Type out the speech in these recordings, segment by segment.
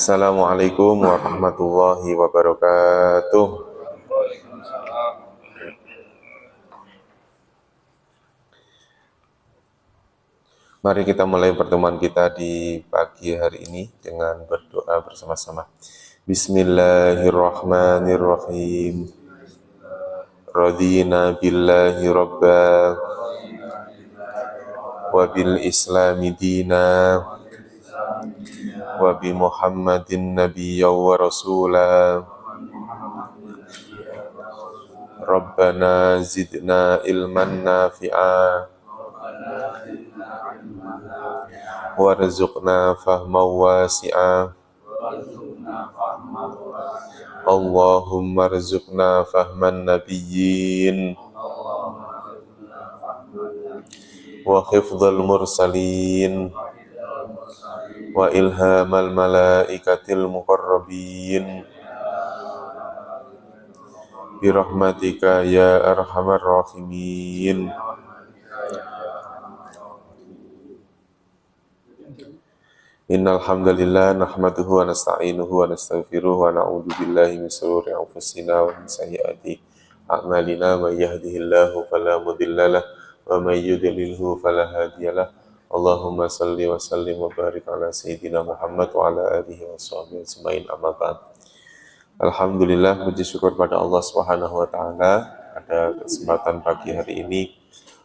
Assalamualaikum warahmatullahi wabarakatuh. Mari kita mulai pertemuan kita di pagi hari ini dengan berdoa bersama-sama. Bismillahirrahmanirrahim. Radina billahi rabba wa bil islami dina wa bi Muhammadin nabiyya wa rasula. Rabbana zidna ilman nafi'a warzuqna fahman wasi'a. Allahumma rzuqna fahman nabiyyin wa hifdzal mursalin wa ilhamal malaikatil muqarrabin birahmatika ya arhamar rahimin. Innal hamdalillah nahmaduhu wa nasta'inuhu wa nastaghfiruhu wa na'udzu billahi min shururi anfusina wa min sayyiati a'malina. May yahdihillahu fala mudhillalah wa may yudlilhu fala hadiyalah. Allahumma salli wa sallim wa barik ala sayyidina Muhammad wa ala alihi wa sahbihi ajmain, amma ba'd. Alhamdulillah, puji syukur pada Allah Subhanahu wa taala, pada kesempatan pagi hari ini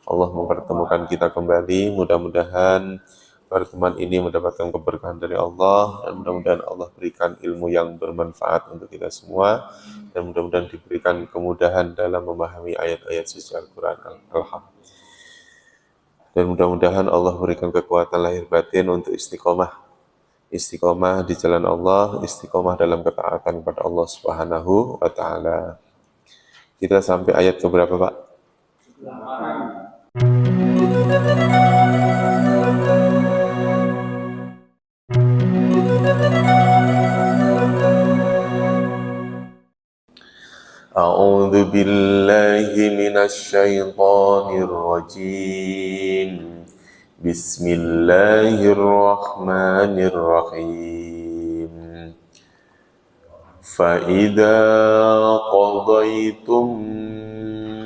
Allah mempertemukan kita kembali. Mudah-mudahan pertemuan ini mendapatkan keberkahan dari Allah, dan mudah-mudahan Allah berikan ilmu yang bermanfaat untuk kita semua, dan mudah-mudahan diberikan kemudahan dalam memahami ayat-ayat suci Al-Quran. Dan mudah-mudahan Allah berikan kekuatan lahir batin untuk istiqomah di jalan Allah, istiqomah dalam ketaatan kepada Allah Subhanahu wa taala. Kita sampai ayat ke berapa, Pak? A'udzu billahi minasy syaithanir rajim. Bismillahirrahmanirrahim. Fa idza qadaytum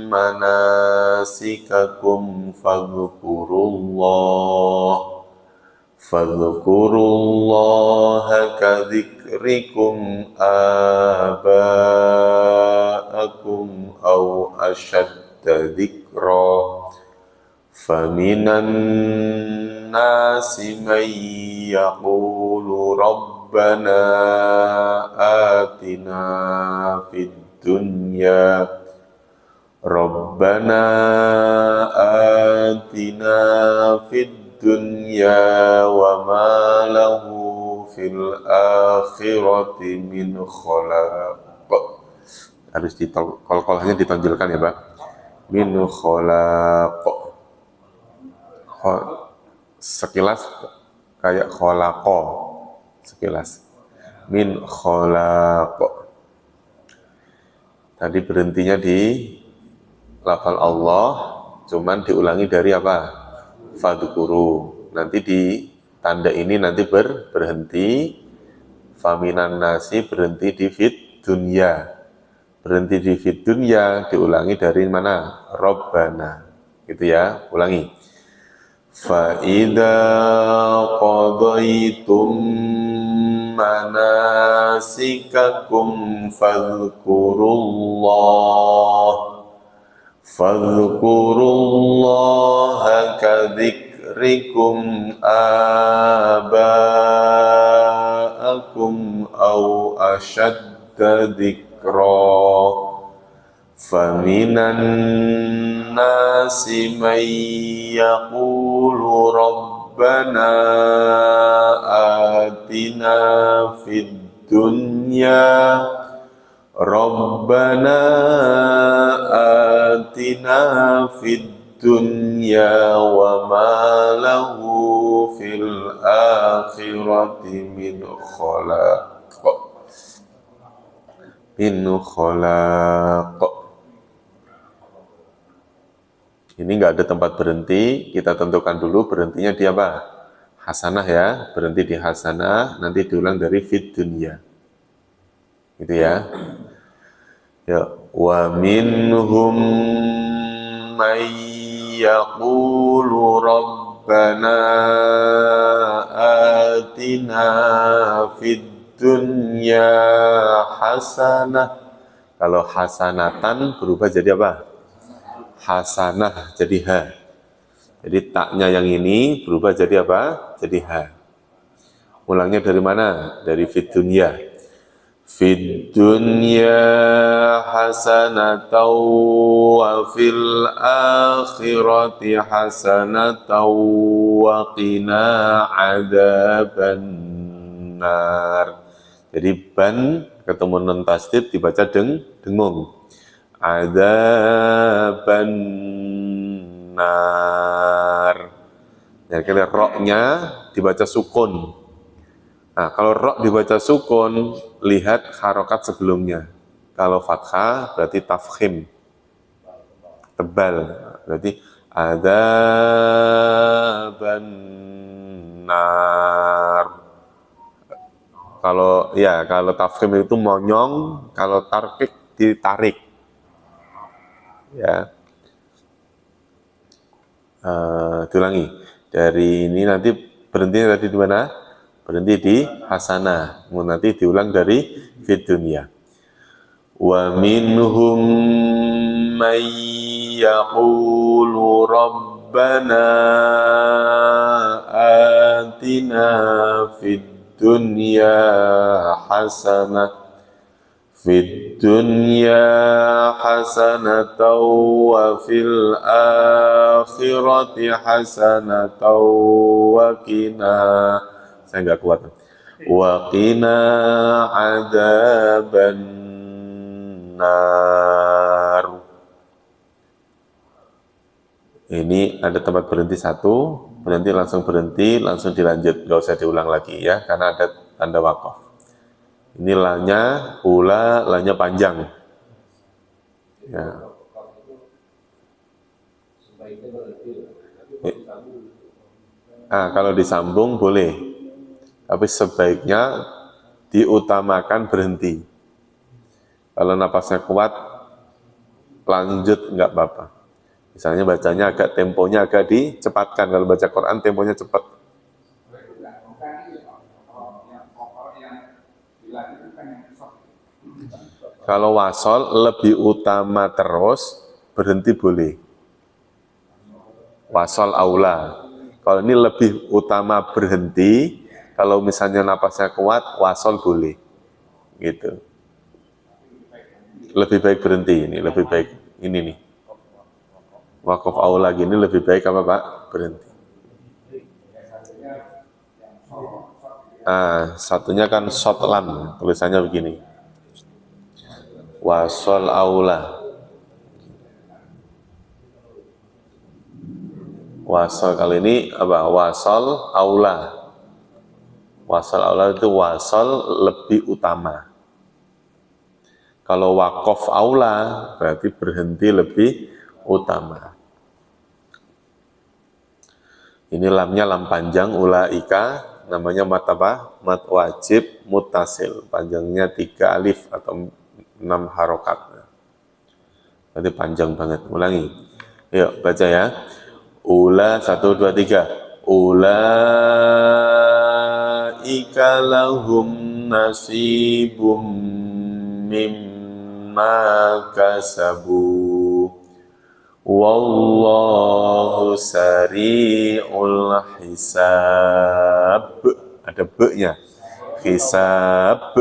manasikakum fadhkurullaha kadzikrikum aba'akum aw ashadda dzikra. Faminan nasi man yaqulu rabbana atina fid dunya wa ma lahu fil akhirati min khalaq. Harus kol-kolnya ditonjolkan ya, Pak. Min khalaq. Sekilas kayak kholaqo, sekilas min kholaqo. Tadi berhentinya di lafal Allah, cuman diulangi dari apa? Fadhkuru. Nanti di tanda ini nanti berhenti. Faminan nasi berhenti di fit dunya. Berhenti di fit dunya diulangi dari mana? Rabbana. Gitu ya, ulangi. Fa idza qadaytum manasikakum fadhkurullaha kadzikrikum aba'akum aw ashadda dzikra. Faminan nasi man yaqulu rabbana atina fid dunya wa ma lahu fil akhirati min khalaq. Ini nggak ada tempat berhenti, kita tentukan dulu berhentinya di apa? hasanah ya, berhenti di hasanah, nanti diulang dari fid dunya. Gitu ya. Ya, wa minhum may yaqulu rabbana atina fid dunya hasanah. Kalau hasanatan berubah jadi apa? Hasanah jadi ha. Jadi taknya yang ini berubah jadi apa? Jadi ha. Ulangnya dari mana? Dari fid dunya. Fid dunya hasanatan wa fil akhirati hasanatan wa qina adzaban nar. Jadi ban ketemu nun tasdid dibaca dengung. Adzaban nar. Ya, kira roknya dibaca sukun. Nah, kalau rok dibaca sukun, lihat harokat sebelumnya. Kalau fathah berarti tafkhim, tebal. Berarti adzaban nar. Kalau tafkhim itu monyong, kalau tarkik ditarik. Ya. Diulangi. Dari ini nanti berhenti tadi di mana? Berhenti di hasanah. Nanti diulang dari fid dunya. Wa minhum may yaqulu rabbana atina fid dunya hasanah fid dunya hasanatan wa fil akhirati hasanatan wa qina, saya nggak kuat, wa qina adzaban nar. Ini ada tempat berhenti satu, berhenti, langsung dilanjut, nggak usah diulang lagi ya, karena ada tanda wakaf. Ini lanya, lanya panjang. Ya. Kalau disambung boleh, tapi sebaiknya diutamakan berhenti. Kalau napasnya kuat, lanjut nggak apa-apa. Misalnya bacanya temponya agak dicepatkan. Kalau baca Quran temponya cepat. Kalau wasol lebih utama terus, berhenti boleh. Wasol aula. Kalau ini lebih utama berhenti, kalau misalnya napasnya kuat, wasol boleh. Gitu. Lebih baik berhenti, ini lebih baik. Ini nih. Wakaf aula gini lebih baik apa Pak? Berhenti. Satunya kan short lam, tulisannya begini. Wasol aula. Wasol kali ini apa? Wasol aula. Wasol aula itu wasol lebih utama. Kalau wakof aula berarti berhenti lebih utama. Ini lamnya lam panjang ulaika, namanya mat apa? Mat wajib mutasil. Panjangnya 3 alif atau 6 harokat. Berarti panjang banget. Ulangi. Yuk baca ya. Ula 1, 2, 3. Ulaika lahum nasibum mimma kasabu. Wallahu sari'ul hisab. Ada be-nya. Hisab.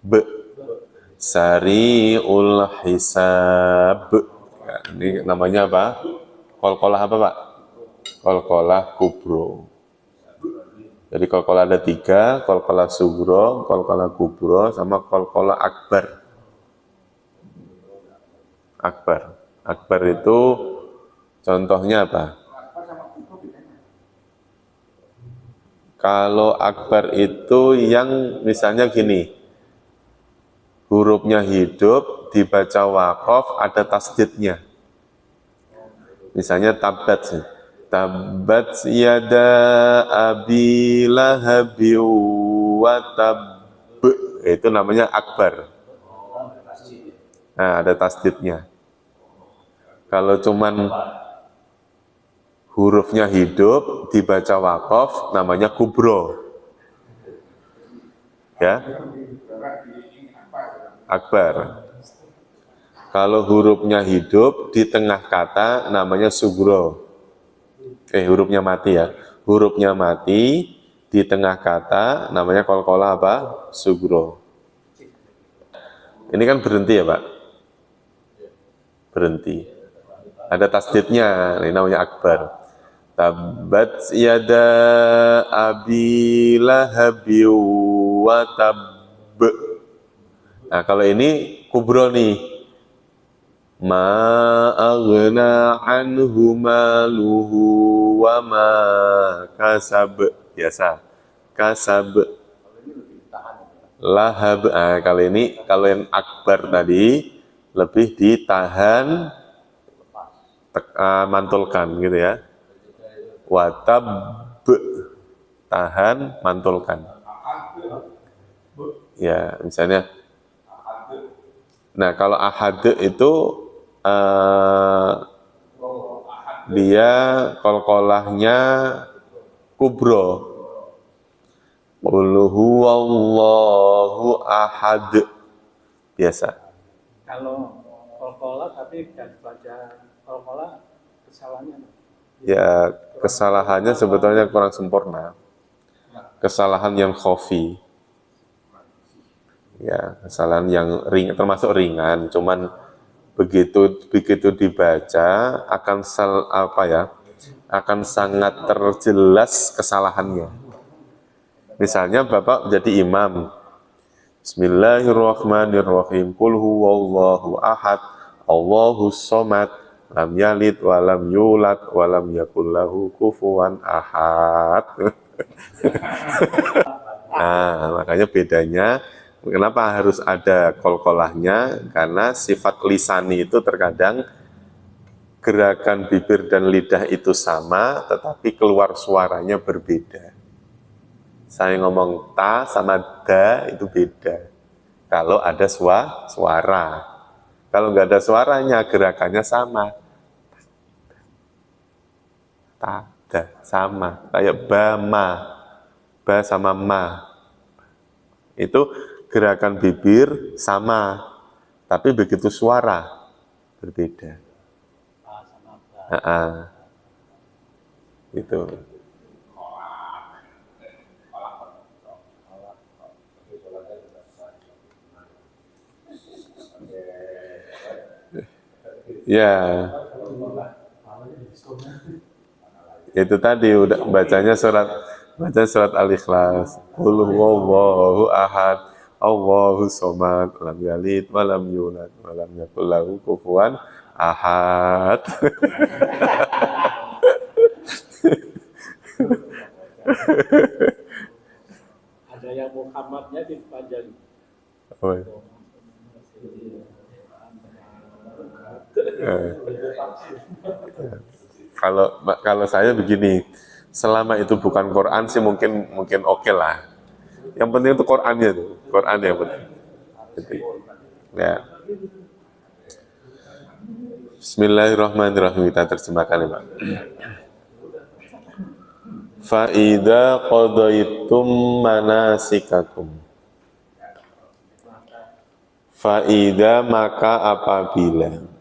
Be. Sari'ul hisab. Nah, ini namanya apa? Qalqalah apa Pak? Qalqalah kubro. Jadi qalqalah ada 3, qalqalah sugro, qalqalah kubro, sama qalqalah akbar. Akbar itu contohnya apa? Kalau akbar itu yang misalnya gini, hurufnya hidup, dibaca waqaf, ada tasdidnya. Misalnya tabat, Tabbat yada abi lahabi wa tab. Itu namanya akbar. Nah, ada tasdidnya. Kalau cuman hurufnya hidup dibaca waqaf namanya kubro. Ya. Akbar. Kalau hurufnya hidup di tengah kata namanya sugro. Hurufnya mati ya. Hurufnya mati di tengah kata namanya qalqalah apa? Sugro. Ini kan berhenti ya, Pak? Berhenti. Ada tasdidnya, ini namanya akbar. Tabbat yada abi lahabi wa tab. Nah, kalau ini kubro nih. Ma aghna anhu maluhu wa ma kasab. Biasa. Kasab. Lahab. Nah, kalau yang akbar tadi lebih ditahan, mantulkan gitu ya. Watab, tahan, mantulkan. Ya, misalnya. Nah, kalau ahad itu dia qalqalahnya kubro. Qul huwallahu ahad. Biasa. Kalau qalqalah tapi tidak baca qalqalah, kesalahannya apa? Ya, kesalahannya sebetulnya kurang sempurna. Kesalahan yang khafi. Ya, kesalahan yang termasuk ringan, cuman begitu dibaca akan sangat terjelas kesalahannya. Misalnya Bapak jadi imam, Bismillahirrahmanirrahim, Qul huwallahu ahad, Allahus somad, lam yalid walam yulad walam yakul lahu kufuwan ahad. Nah, makanya bedanya kenapa harus ada qalqalahnya? Karena sifat lisani itu terkadang gerakan bibir dan lidah itu sama, tetapi keluar suaranya berbeda. Saya ngomong ta sama da itu beda. Kalau ada suara. Kalau nggak ada suaranya, gerakannya sama. Ta, da, sama. Kayak ba, ma. Ba sama ma. Itu gerakan bibir sama. Tapi begitu suara, berbeda. Itu. Ya. Itu tadi udah bacanya surat Al-Ikhlas. Qul huwallahu ahad, Allahus somad, lam yalid wa lam yulad wa lam yakul lahu kufuwan ahad. Ada yang Muhammadnya dipanjang. Oh, ya. Kalau saya begini, selama itu bukan Quran sih mungkin oke lah. Yang penting itu Qurannya tuh, Quran yang penting. Gitu. Ya. Bismillahirrahmanirrahim, kita terjemahkan ya Pak. Fa'idha qadaitum manasikakum. Fa'idha maka apabila.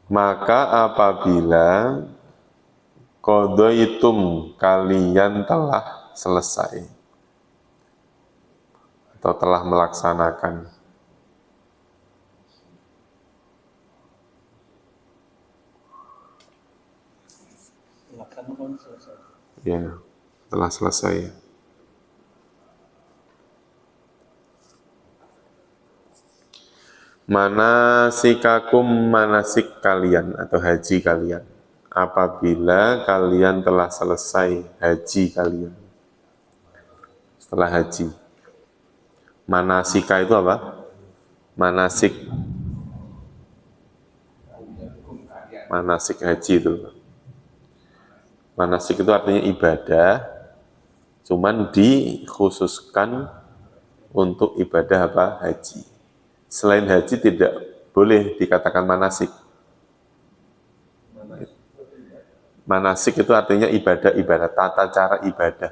Maka apabila qadaitum kalian telah selesai atau telah melaksanakan. Ya, telah selesai. Manasikakum, manasik kalian atau haji kalian. Apabila kalian telah selesai haji kalian. Setelah haji. Manasika itu apa? Manasik. manasik haji itu. Manasik itu artinya ibadah, cuman dikhususkan untuk ibadah apa? Haji. Selain haji tidak boleh dikatakan manasik. Manasik itu artinya ibadah-ibadah, tata cara ibadah.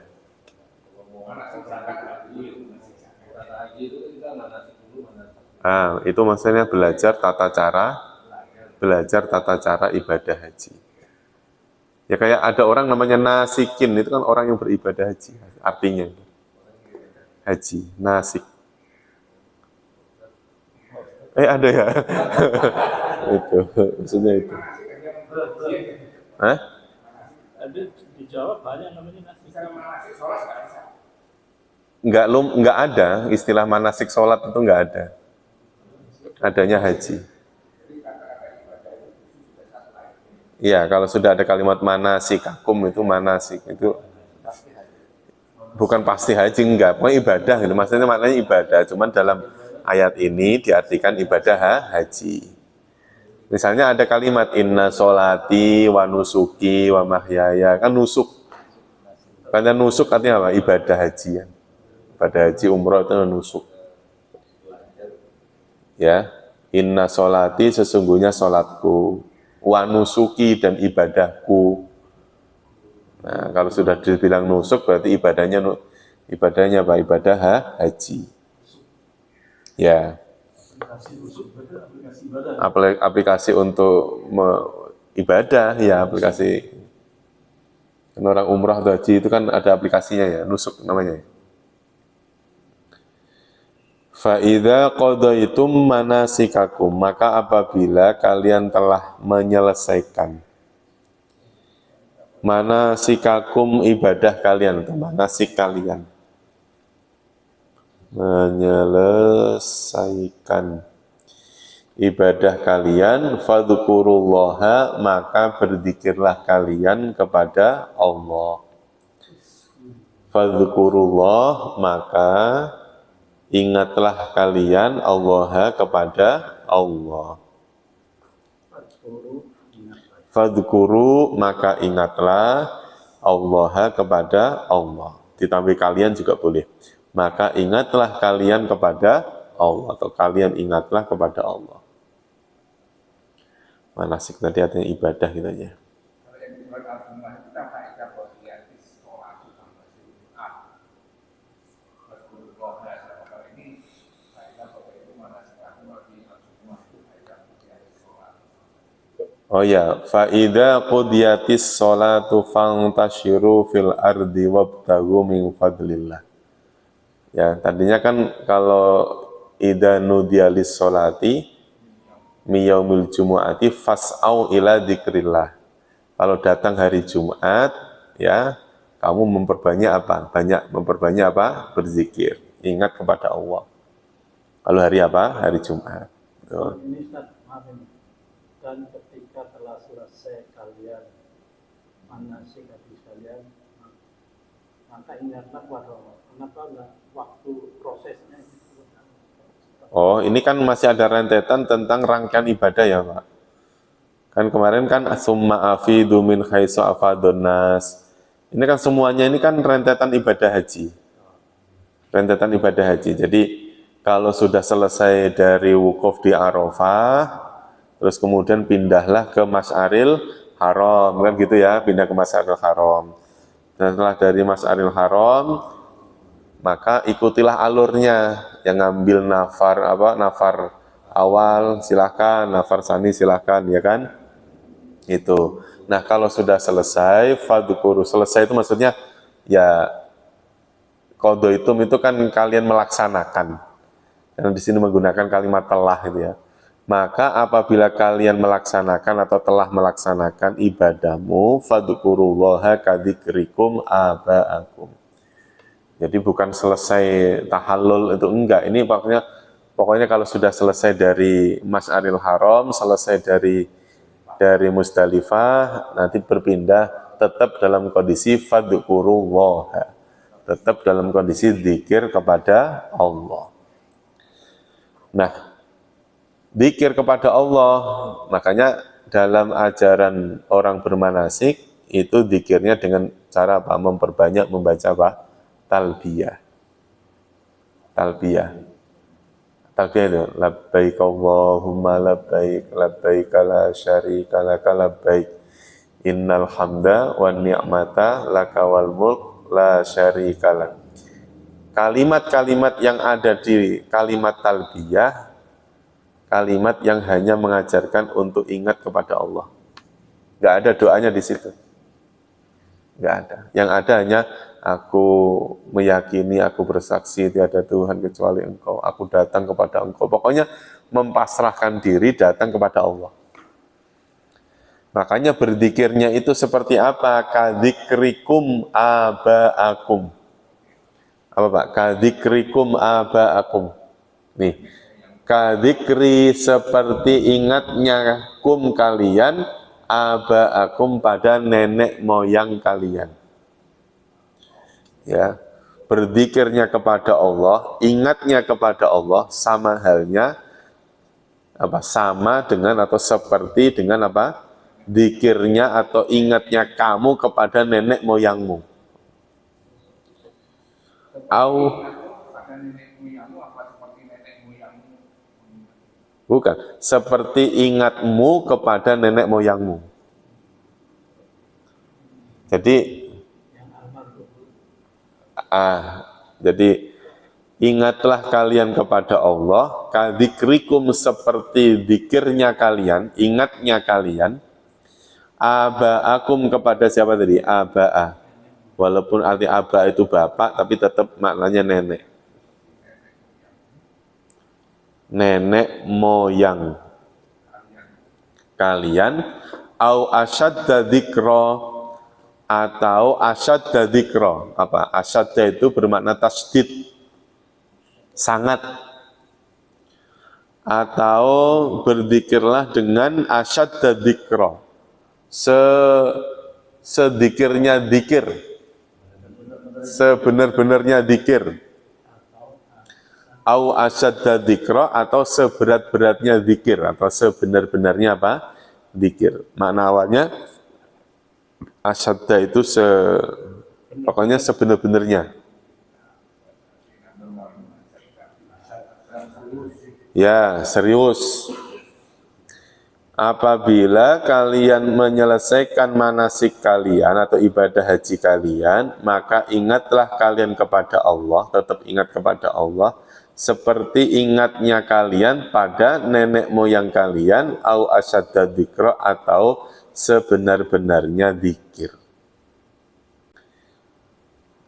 Itu maksudnya belajar tata cara ibadah haji. Ya kayak ada orang namanya nasikin, itu kan orang yang beribadah haji, artinya haji, nasik. Ada ya? Itu, maksudnya itu. Hah? Ada di Jawa banyak namanya nasi. Enggak ada istilah manasik sholat itu enggak ada. Adanya haji. Iya, kalau sudah ada kalimat manasikakum itu manasik itu bukan pasti haji, enggak, pokoknya ibadah gitu. Maksudnya maknanya ibadah, cuman dalam ayat ini diartikan ibadah haji. Misalnya ada kalimat inna sholati wa nusuki wa mahyaya, kan nusuk. Karena nusuk artinya apa? Ibadah haji ya. Ibadah haji umroh itu nusuk. Ya, inna sholati sesungguhnya sholatku, wa nusuki dan ibadahku. Nah, kalau sudah dibilang nusuk berarti ibadahnya apa? Ibadah haji. Ya. Aplikasi untuk ibadah ya, aplikasi. Orang umrah atau haji itu kan ada aplikasinya ya, nusuk namanya. Fa'idha qadaitum manasikakum, maka apabila kalian telah menyelesaikan manasikakum ibadah kalian atau manasik kalian, menyelesaikan ibadah kalian, fadzukurullaha, maka berzikirlah kalian kepada Allah. Fadzukurullah, maka ingatlah kalian Allah kepada Allah. Fadhkuru, maka ingatlah Allah kepada Allah. Ditambah kalian juga boleh. Maka ingatlah kalian kepada Allah, atau kalian ingatlah kepada Allah. Manasik tadi artinya ibadah gitu aja. Oh ya, faida qudiyatis sholatu fantashiru fil ardi wabtaghu min fadlillah. Ya, tadinya kan kalau idza nudiyalis sholati miyaumil jumu'ati fas'au ila dzikrillah. Kalau datang hari Jumat, ya, kamu memperbanyak apa? Memperbanyak apa? Berzikir, ingat kepada Allah. Kalau hari apa? Hari Jumat. Tuh. Ini Ustaz, maaf ini. Dan ketika telah selesai kalian manasik habis kalian, maka ingatlah kepada Allah. Kenapa enggak waktu prosesnya? Oh, ini kan masih ada rentetan tentang rangkaian ibadah ya, Pak. Kan kemarin kan summa afidu min haitsu afadun nas. Ini kan semuanya ini kan rentetan ibadah haji. Rentetan ibadah haji. Jadi kalau sudah selesai dari wukuf di Arafah, terus kemudian pindahlah ke Masyaril Haram, kan gitu ya, pindah ke Masyaril Haram. Dan setelah dari Masyaril Haram, maka ikutilah alurnya, yang ngambil nafar awal silahkan, nafar sani silahkan, ya kan? Itu. Nah kalau sudah selesai, fadhkuru, selesai itu maksudnya ya qadaitum itu kan kalian melaksanakan. Karena di sini menggunakan kalimat telah gitu ya. Maka apabila kalian melaksanakan atau telah melaksanakan ibadahmu, fadhkurullaha kadzikrikum aba'akum. Jadi bukan selesai tahallul itu enggak. Ini pokoknya kalau sudah selesai dari Masyaril Haram, selesai dari Musdalifah, nanti berpindah tetap dalam kondisi fadhkurullaha. Tetap dalam kondisi zikir kepada Allah. Nah, zikir kepada Allah, makanya dalam ajaran orang bermanasik itu zikirnya dengan cara apa? Memperbanyak membaca apa? Talbiyah. Talbiyah. Talbiyah itu labbaik Allahumma labbaik labbaik la syarika laka labbaik innal hamda wan ni'mata laka wal mulk la syarika lak. Kalimat-kalimat yang ada di kalimat talbiyah, kalimat yang hanya mengajarkan untuk ingat kepada Allah. Nggak ada doanya di situ. Nggak ada. Yang ada hanya aku meyakini, aku bersaksi tiada Tuhan kecuali Engkau. Aku datang kepada Engkau. Pokoknya mempasrahkan diri datang kepada Allah. Makanya berzikirnya itu seperti apa? Kadzikrikum aba'akum. Apa Pak? Kadzikrikum aba'akum. Nih, kadzikri seperti ingatnya kum kalian aba'akum pada nenek moyang kalian. Ya, berzikirnya kepada Allah, ingatnya kepada Allah sama halnya apa? Sama dengan atau seperti dengan apa? Zikirnya atau ingatnya kamu kepada nenek moyangmu. Bukan, seperti ingatmu kepada nenek moyangmu. Jadi jadi ingatlah kalian kepada Allah, kadzikrikum seperti zikirnya kalian, ingatnya kalian, aba'akum kepada siapa tadi? Aba'a. Walaupun arti aba itu bapak, tapi tetap maknanya nenek. Nenek moyang kalian, au asyadda dzikra atau asyadda dzikra. Apa? Asyadda itu bermakna tasdid, sangat. Atau berzikirlah dengan asyadda dzikra, sedikirnya dzikir, sebenar-benarnya dzikir. Au asyadda dzikra atau seberat-beratnya dzikir atau sebenar-benarnya apa? Dzikir. Makna awalnya asyadda itu pokoknya sebenar-benarnya. Ya, serius. Apabila kalian menyelesaikan manasik kalian atau ibadah haji kalian, maka ingatlah kalian kepada Allah, tetap ingat kepada Allah, seperti ingatnya kalian pada nenek moyang kalian, au asyadda dzikra atau sebenar-benarnya zikir.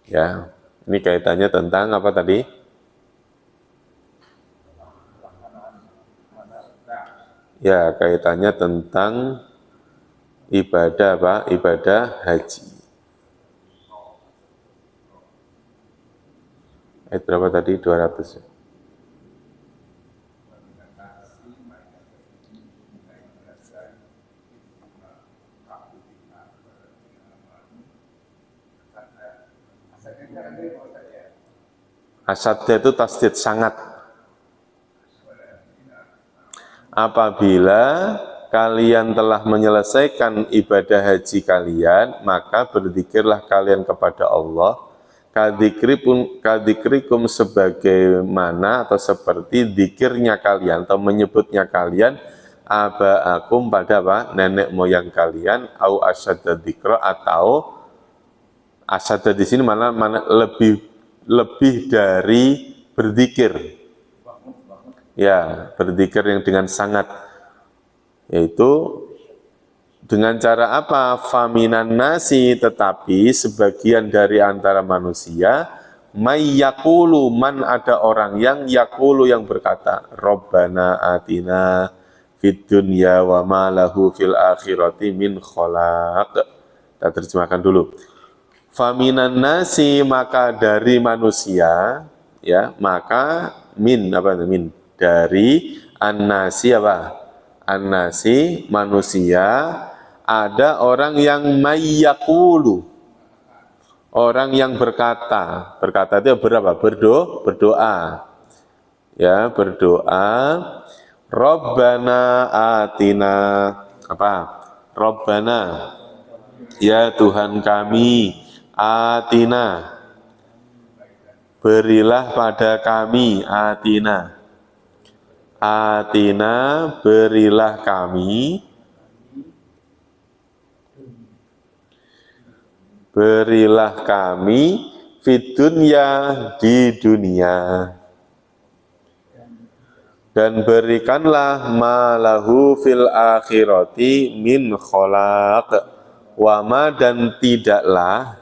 Ya, ini kaitannya tentang apa tadi? Ya, kaitannya tentang ibadah apa? Ibadah haji. Ayat berapa tadi? 200 ya? Asyadda itu tasdid sangat. Apabila kalian telah menyelesaikan ibadah haji kalian, maka berzikirlah kalian kepada Allah, kadzikrikum sebagaimana atau seperti zikirnya kalian atau menyebutnya kalian aba'akum pada apa? Nenek moyang kalian, au asyadda dzikra atau asyadda di sini mana lebih dari berzikir. Ya, berzikir yang dengan sangat, yaitu dengan cara apa? Faminan nasi, tetapi sebagian dari antara manusia, may yaqulu, man ada orang yang yaqulu yang berkata, Rabbana atina fid dunya wa ma lahu fil akhirati min khalaq. Kita terjemahkan dulu. Faminan nasi, maka dari manusia, ya, maka min dari an-nasi apa? An-nasi manusia, ada orang yang mayyaqulu, orang yang berkata itu berapa? Berdoa. Ya, berdoa. Rabbana atina, Apa? Rabbana, ya Tuhan kami, atina, berilah pada kami, atina, berilah kami, fid dunya, di dunia, dan berikanlah malahu fil akhirati min kholaq, wama, dan tidaklah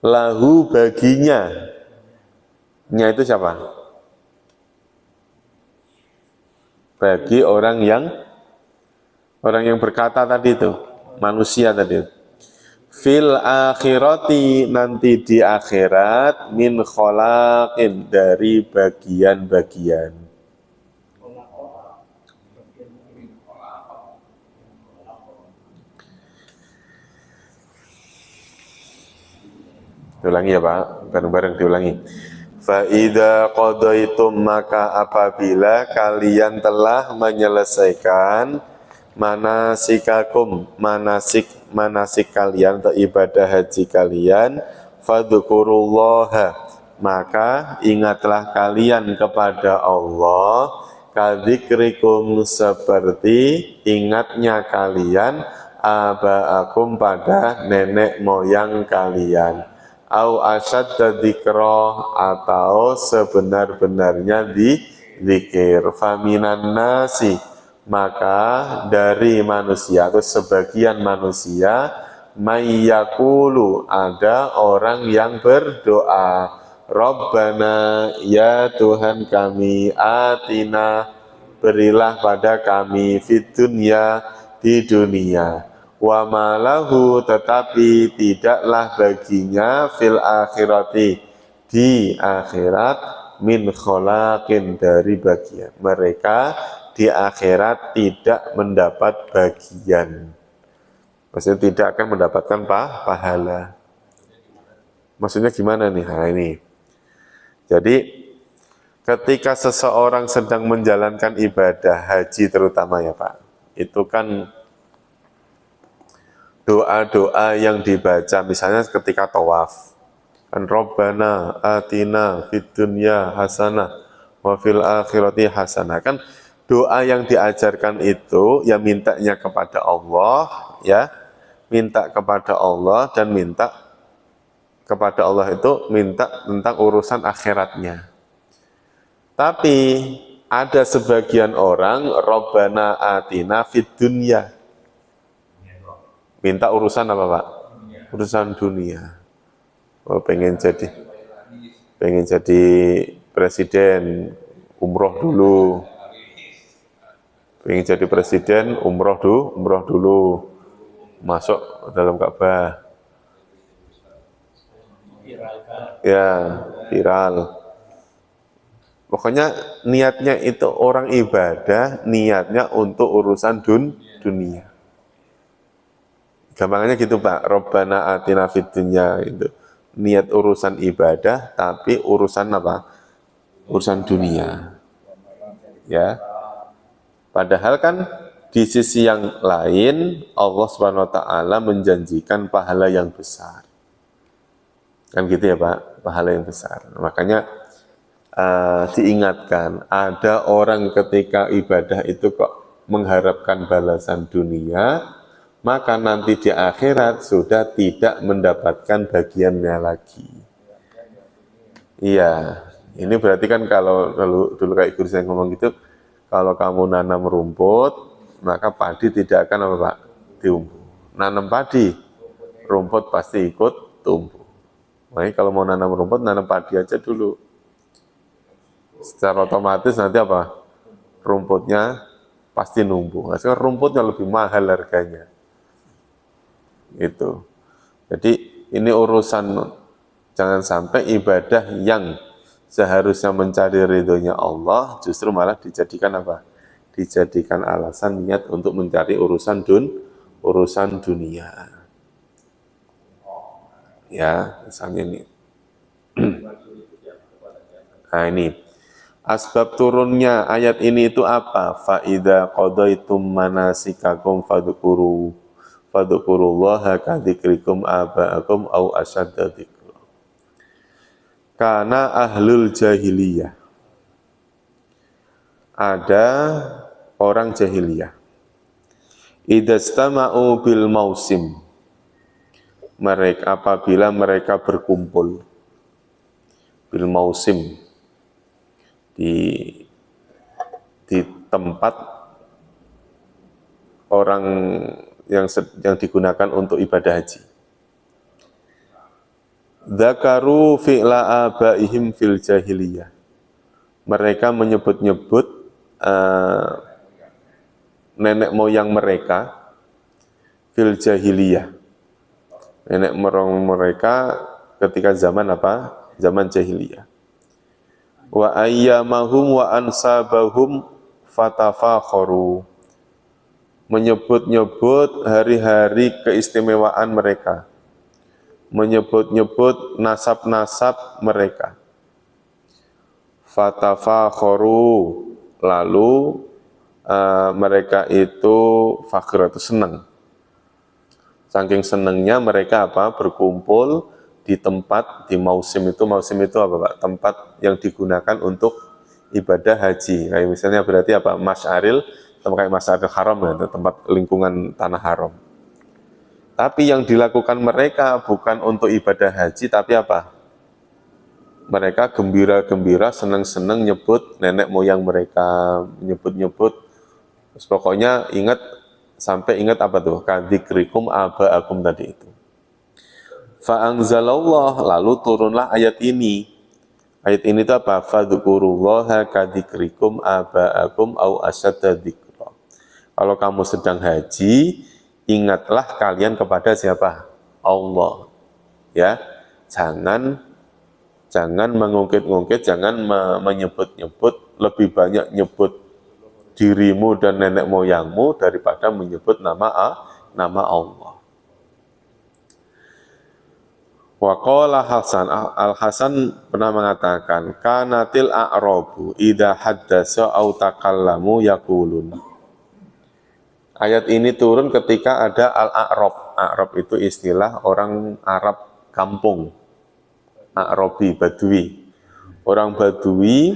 lahu baginya, nya itu siapa? Bagi orang yang berkata tadi itu, manusia tadi itu. Fil akhirati, nanti di akhirat, min kholaqin, dari bagian-bagian. Diulangi ya Pak, bareng-bareng diulangi. Fa'idha qadaitum, maka apabila kalian telah menyelesaikan manasikakum, manasik kalian atau ibadah haji kalian, fadzukurullaha, maka ingatlah kalian kepada Allah, kadzikrikum, seperti ingatnya kalian abaakum, pada nenek moyang kalian, au asyadda dzikra, atau sebenar-benarnya zikir. Faminan nasi, maka dari manusia atau sebagian manusia, mayyakulu, ada orang yang berdoa, Rabbana, ya Tuhan kami, atina, berilah pada kami, fid dunya, di dunia, wa malahu, tetapi tidaklah baginya, fil akhirati, di akhirat, min kholaqin, dari bagian. Mereka di akhirat tidak mendapat bagian, maksudnya tidak akan mendapatkan pahala. Maksudnya gimana nih? Nah ini, jadi ketika seseorang sedang menjalankan ibadah haji terutama ya Pak, itu kan doa-doa yang dibaca, misalnya ketika tawaf, kan Rabbana atina fid dunya hasanah wa fil akhirati hasanah, kan doa yang diajarkan itu ya mintanya kepada Allah, ya minta kepada Allah, dan minta kepada Allah itu minta tentang urusan akhiratnya. Tapi ada sebagian orang, Rabbana atina fid dunya, minta urusan apa Pak? Urusan dunia. Oh, pengen jadi presiden, umroh dulu. Pengen jadi presiden, umroh dulu. Masuk dalam Ka'bah. Ya, viral. Pokoknya niatnya itu orang ibadah, niatnya untuk urusan dunia. Gampangnya gitu Pak, Rabbana atina fid dunya, itu niat urusan ibadah, tapi urusan apa? Urusan dunia. Ya. Padahal kan di sisi yang lain Allah Subhanahu wa taala menjanjikan pahala yang besar. Kan gitu ya Pak, pahala yang besar. Makanya diingatkan, ada orang ketika ibadah itu kok mengharapkan balasan dunia, maka nanti di akhirat sudah tidak mendapatkan bagiannya lagi. Iya, ini berarti kan kalau dulu kayak guru saya ngomong gitu, kalau kamu nanam rumput, maka padi tidak akan apa Pak? Tumbuh. Nanam padi, rumput pasti ikut tumbuh. Makanya kalau mau nanam rumput, nanam padi aja dulu. Secara otomatis nanti apa? Rumputnya pasti numbuh. Nah, sekarang rumputnya lebih mahal harganya. Itu. Jadi ini urusan, jangan sampai ibadah yang seharusnya mencari ridhonya Allah justru malah dijadikan apa? Dijadikan alasan niat untuk mencari urusan dunia. Ya, misalnya ini. Nah ini, Asbab turunnya ayat ini itu apa? Fa idza qadaitum manasikakum fadhkurullaha ka dzikrikum aba'akum au asyadda dzikra. Karena ahlul jahiliyah, ada orang jahiliyah, idastama'u bil mausim, mereka apabila mereka berkumpul bil mausim, di tempat orang yang digunakan untuk ibadah haji. Dzakaru fi'la abaihim fil jahiliyah. Mereka menyebut-nyebut nenek moyang mereka fil jahiliyah. Nenek moyang mereka ketika zaman apa? Zaman jahiliyah. Wa ayyamahum wa ansabahum fatafakharu, menyebut-nyebut hari-hari keistimewaan mereka, menyebut-nyebut nasab-nasab mereka. Fatafakharu, lalu mereka itu fakir, itu senang. Saking senangnya mereka apa? Berkumpul di tempat, di mausim itu apa Pak? Tempat yang digunakan untuk ibadah haji. Kayak misalnya berarti apa? Masyaril, tempat kayak Masyaril Haram ya, tempat lingkungan tanah haram. Tapi yang dilakukan mereka bukan untuk ibadah haji, tapi apa? Mereka gembira-gembira, senang-senang nyebut nenek moyang mereka, nyebut-nyebut. Pokoknya ingat, sampai ingat apa tuh? Kadzikrikum aba'akum tadi itu. Fa'anzalallah, lalu turunlah ayat ini. Ayat ini itu apa? Fadhkurullaha kadzikrikum aba'akum au asyadda dzikra. Kalau kamu sedang haji, ingatlah kalian kepada siapa? Allah. Ya, jangan mengungkit-ungkit, jangan menyebut-nyebut, lebih banyak nyebut dirimu dan nenek moyangmu daripada menyebut nama Allah. Waqala Hasan, Al-Hasan pernah mengatakan, kanatil a'rabu idza haddasa aw takallamu yaqulun. Ayat ini turun ketika ada al-a'rab. A'rab itu istilah orang Arab kampung. A'rabi, Badui. Orang Badui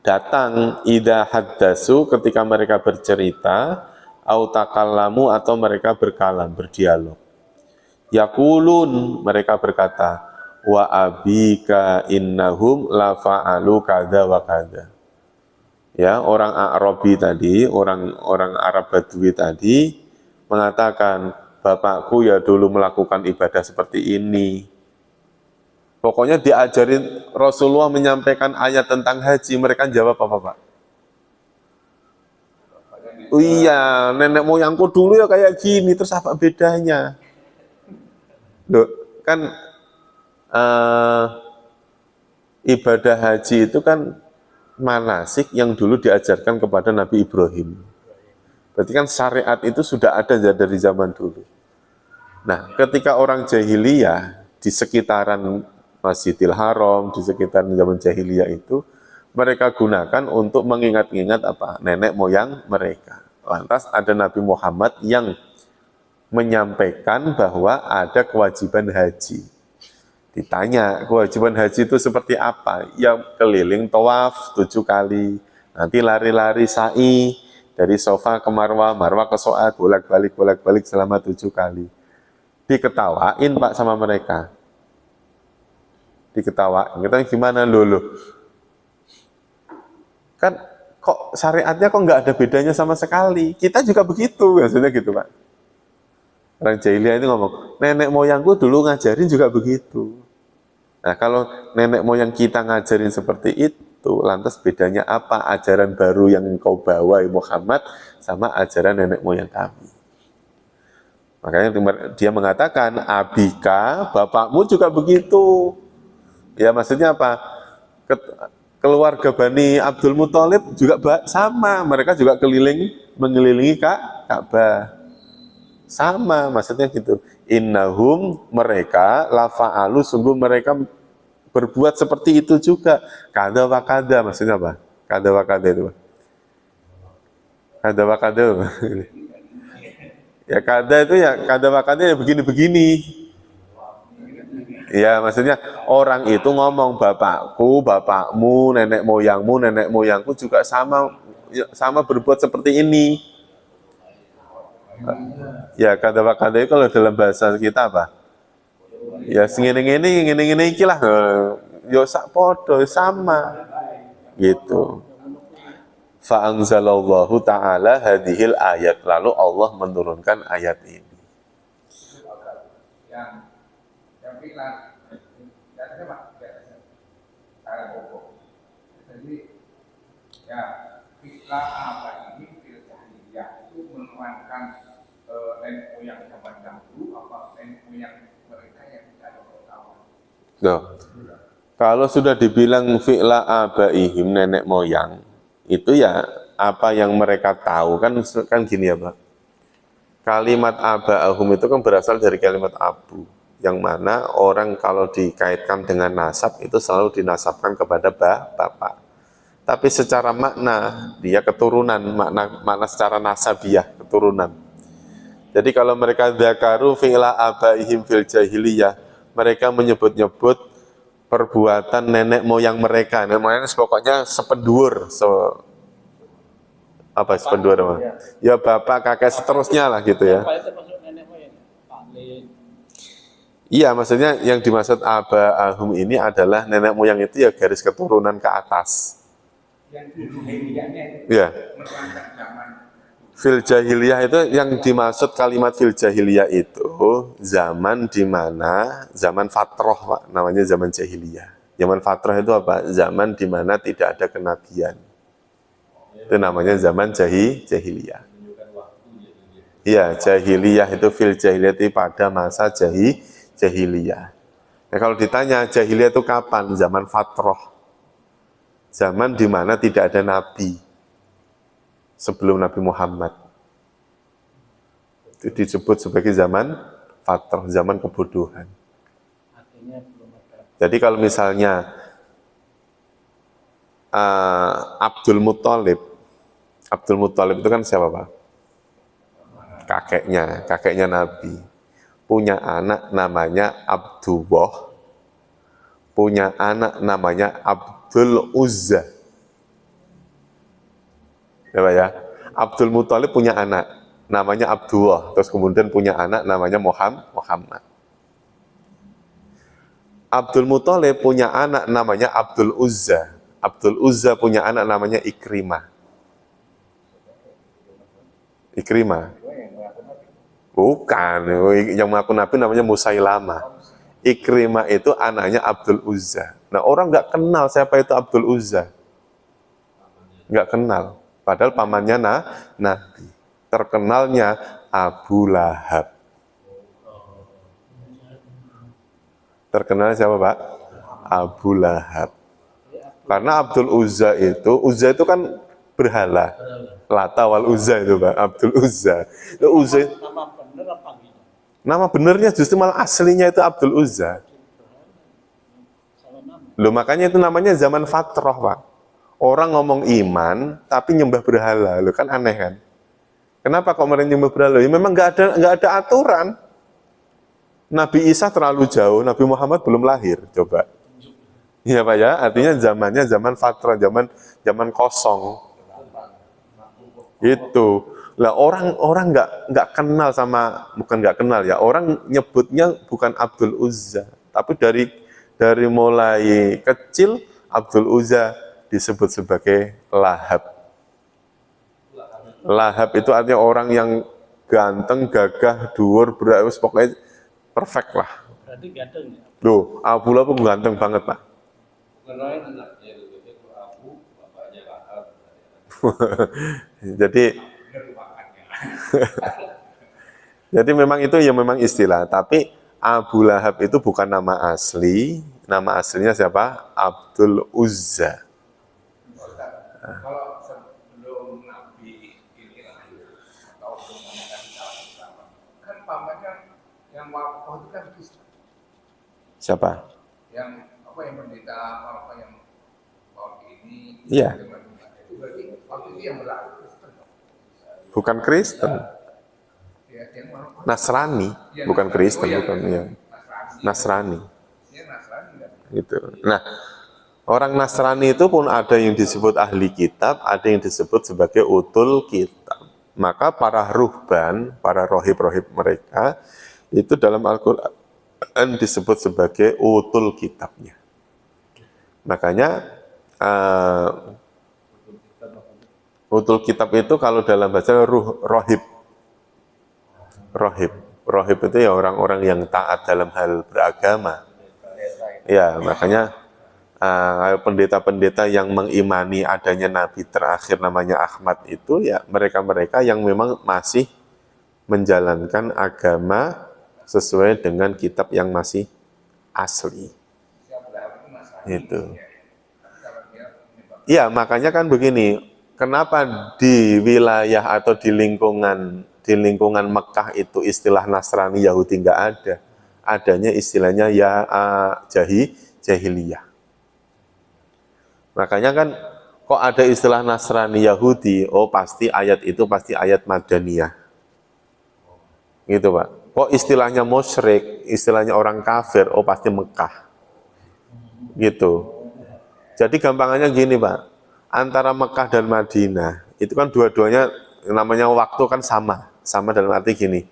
datang idza haddasu, ketika mereka bercerita, aw takallamu, atau mereka berkalam, berdialog. Yaqulun, mereka berkata, wa abika innahum la fa'alu kada wa kada. Ya, orang Arabi tadi, orang Arab Badui tadi mengatakan, bapakku ya dulu melakukan ibadah seperti ini. Pokoknya diajarin Rasulullah menyampaikan ayat tentang haji, mereka jawab apa Pak? Oh iya, nenek moyangku dulu ya kayak gini, terus apa bedanya? Loh, kan ibadah haji itu kan manasik yang dulu diajarkan kepada Nabi Ibrahim. Berarti kan syariat itu sudah ada dari zaman dulu. Nah, ketika orang jahiliyah di sekitaran Masjidil Haram, di sekitaran zaman jahiliyah itu, mereka gunakan untuk mengingat-ingat apa? Nenek moyang mereka. Lantas ada Nabi Muhammad yang menyampaikan bahwa ada kewajiban haji. Ditanya, kewajiban haji itu seperti apa? Ya keliling tawaf 7 kali, nanti lari-lari sa'i dari Sofa ke Marwah, Marwah ke So'at, bolak-balik selama 7 kali. Diketawain Pak sama mereka. Diketawain, kita gimana lulu? Kan kok syariatnya kok nggak ada bedanya sama sekali? Kita juga begitu, maksudnya gitu Pak. Orang jahiliyah itu ngomong, nenek moyangku dulu ngajarin juga begitu. Nah, kalau nenek moyang kita ngajarin seperti itu, lantas bedanya apa ajaran baru yang engkau bawa Muhammad sama ajaran nenek moyang kami? Makanya dia mengatakan, abika, bapakmu juga begitu. Ya maksudnya apa? Keluarga Bani Abdul Muthalib juga sama, mereka juga mengelilingi Ka'bah. Sama, maksudnya gitu. Innahum, mereka, lafa'alu, sungguh mereka berbuat seperti itu juga. Kada wa kada, maksudnya apa? Kada wa kada itu. Kada wa kada. Ya kada itu ya, kada wa kada ya begini-begini. Ya maksudnya orang itu ngomong bapakku, bapakmu, nenek moyangku juga sama berbuat seperti ini. Ya kada wa kada itu kalau dalam bahasa kita apa? Ya ngene iki lah. Yo sak podo sama gitu. Fa anzalallahu ta'ala hadhil ayat, lalu Allah menurunkan ayat ini. Yang pikiran dan apa? Cara pokok. Jadi ya pikiran apa ini ya itu menuangkan nenek moyang zaman dahulu apa nenek moyang mereka yang tidak ada pengetahuan. Nah, kalau sudah dibilang fi'la abaihim, nenek moyang, itu ya apa yang mereka tahu kan gini ya Pak. Kalimat aba'ahum itu kan berasal dari kalimat abu, yang mana orang kalau dikaitkan dengan nasab itu selalu dinasabkan kepada bapak. Tapi secara makna dia keturunan, makna secara nasabiah keturunan. Jadi kalau mereka dzakaru fi'la abaihim fil jahiliyah, mereka menyebut-nyebut perbuatan nenek moyang mereka. Nenek moyang pokoknya sependur, sependur apa? Ya bapak, kakek seterusnya lah gitu ya. Apa itu maksud nenek moyang? Paling. Iya, maksudnya yang dimaksud aba'ahum ini adalah nenek moyang itu ya garis keturunan ke atas. Yang jahiliyahnya Ya. menuangkan zaman. Fil jahiliyah itu yang dimaksud kalimat fil jahiliyah itu zaman di mana zaman fatroh Pak, namanya zaman jahiliyah. Zaman fatroh itu apa? Zaman di mana tidak ada kenabian. Itu namanya zaman jahiliyah. Iya, jahiliyah itu fil jahiliyah itu pada masa jahiliyah. Nah, kalau ditanya jahiliyah itu kapan? Zaman fatroh. Zaman di mana tidak ada nabi. Sebelum Nabi Muhammad. Itu disebut sebagai zaman fatrah, zaman kebodohan. Artinya belum ada. Jadi kalau misalnya Abdul Muthalib itu kan siapa Pak? Kakeknya Nabi. Punya anak namanya Abdullah, punya anak namanya Abdul Uzza. Ya Pak ya? Abdul Muthalib punya anak namanya Abdullah, terus kemudian punya anak namanya Muhammad. Abdul Muthalib punya anak namanya Abdul Uzza. Abdul Uzza punya anak namanya Ikrimah. Bukan, yang mengaku Nabi namanya Musailama. Ikrimah itu anaknya Abdul Uzza. Nah orang nggak kenal siapa itu Abdul Uzza. Nggak kenal. Padahal pamannya Nabi. Terkenalnya Abu Lahab. Terkenal siapa Pak? Abu Lahab. Karena Abdul Uzza itu kan berhala. Lata wal Uzza itu Pak, Abdul Uzza. Itu Uzza. Nama bener apa gitu? Nama benernya justru malah aslinya itu Abdul Uzza. Salah nama. Loh makanya itu namanya zaman fatrah Pak. Orang ngomong iman tapi nyembah berhala, loh kan aneh kan? Kenapa kok mereka nyembah berhala? Ya memang nggak ada aturan. Nabi Isa terlalu jauh, Nabi Muhammad belum lahir, coba. Iya Pak ya, artinya zamannya zaman fatrah, zaman kosong. Itu. Lah orang nggak kenal sama, bukan nggak kenal ya, orang nyebutnya bukan Abdul Uzza, tapi dari mulai kecil Abdul Uzza disebut sebagai Lahab. Lahab itu artinya orang yang ganteng, gagah, dhuwur, berawis, pokoknya perfect lah. Berarti ganteng ya? Loh, Abu Lahab ganteng banget Pak. Menurut anaknya itu Abu, bapaknya Lahab. Jadi memang itu ya memang istilah, tapi Abu Lahab itu bukan nama asli, nama aslinya siapa? Abdul Uzza. Kalau sebelum Nabi ini lahir atau sebelum Nabi pertama, kan pamannya yang wafat itu kan Isa. Siapa? Yang apa yang pendeta, apa yang ini, Iya. itu berarti waktu itu yang berlaku Kristen. Bukan Kristen. Yang mana? Nasrani, Ya, bukan Kristen, ya, bukan ya. Nasrani. Ya, Nasrani kan. Gitu. Nah, orang Nasrani itu pun ada yang disebut ahli kitab, ada yang disebut sebagai utul kitab. Maka para ruhban, para rohib-rohib mereka, itu dalam Al-Quran disebut sebagai utul kitabnya. Makanya, utul kitab itu kalau dalam bahasa rohib. Rohib itu ya orang-orang yang taat dalam hal beragama. Ya, makanya pendeta-pendeta yang mengimani adanya nabi terakhir namanya Ahmad itu ya mereka-mereka yang memang masih menjalankan agama sesuai dengan kitab yang masih asli. Itu. Ya, makanya kan begini, kenapa di wilayah atau di lingkungan Mekah itu istilah Nasrani Yahudi nggak ada? Adanya istilahnya ya jahiliyah. Makanya kan kok ada istilah Nasrani Yahudi, oh pasti ayat itu pasti ayat Madaniyah. Gitu Pak. Kok istilahnya musyrik, istilahnya orang kafir, oh pasti Mekah. Gitu. Jadi gampangannya gini Pak, antara Mekah dan Madinah, itu kan dua-duanya namanya waktu kan sama dalam arti gini,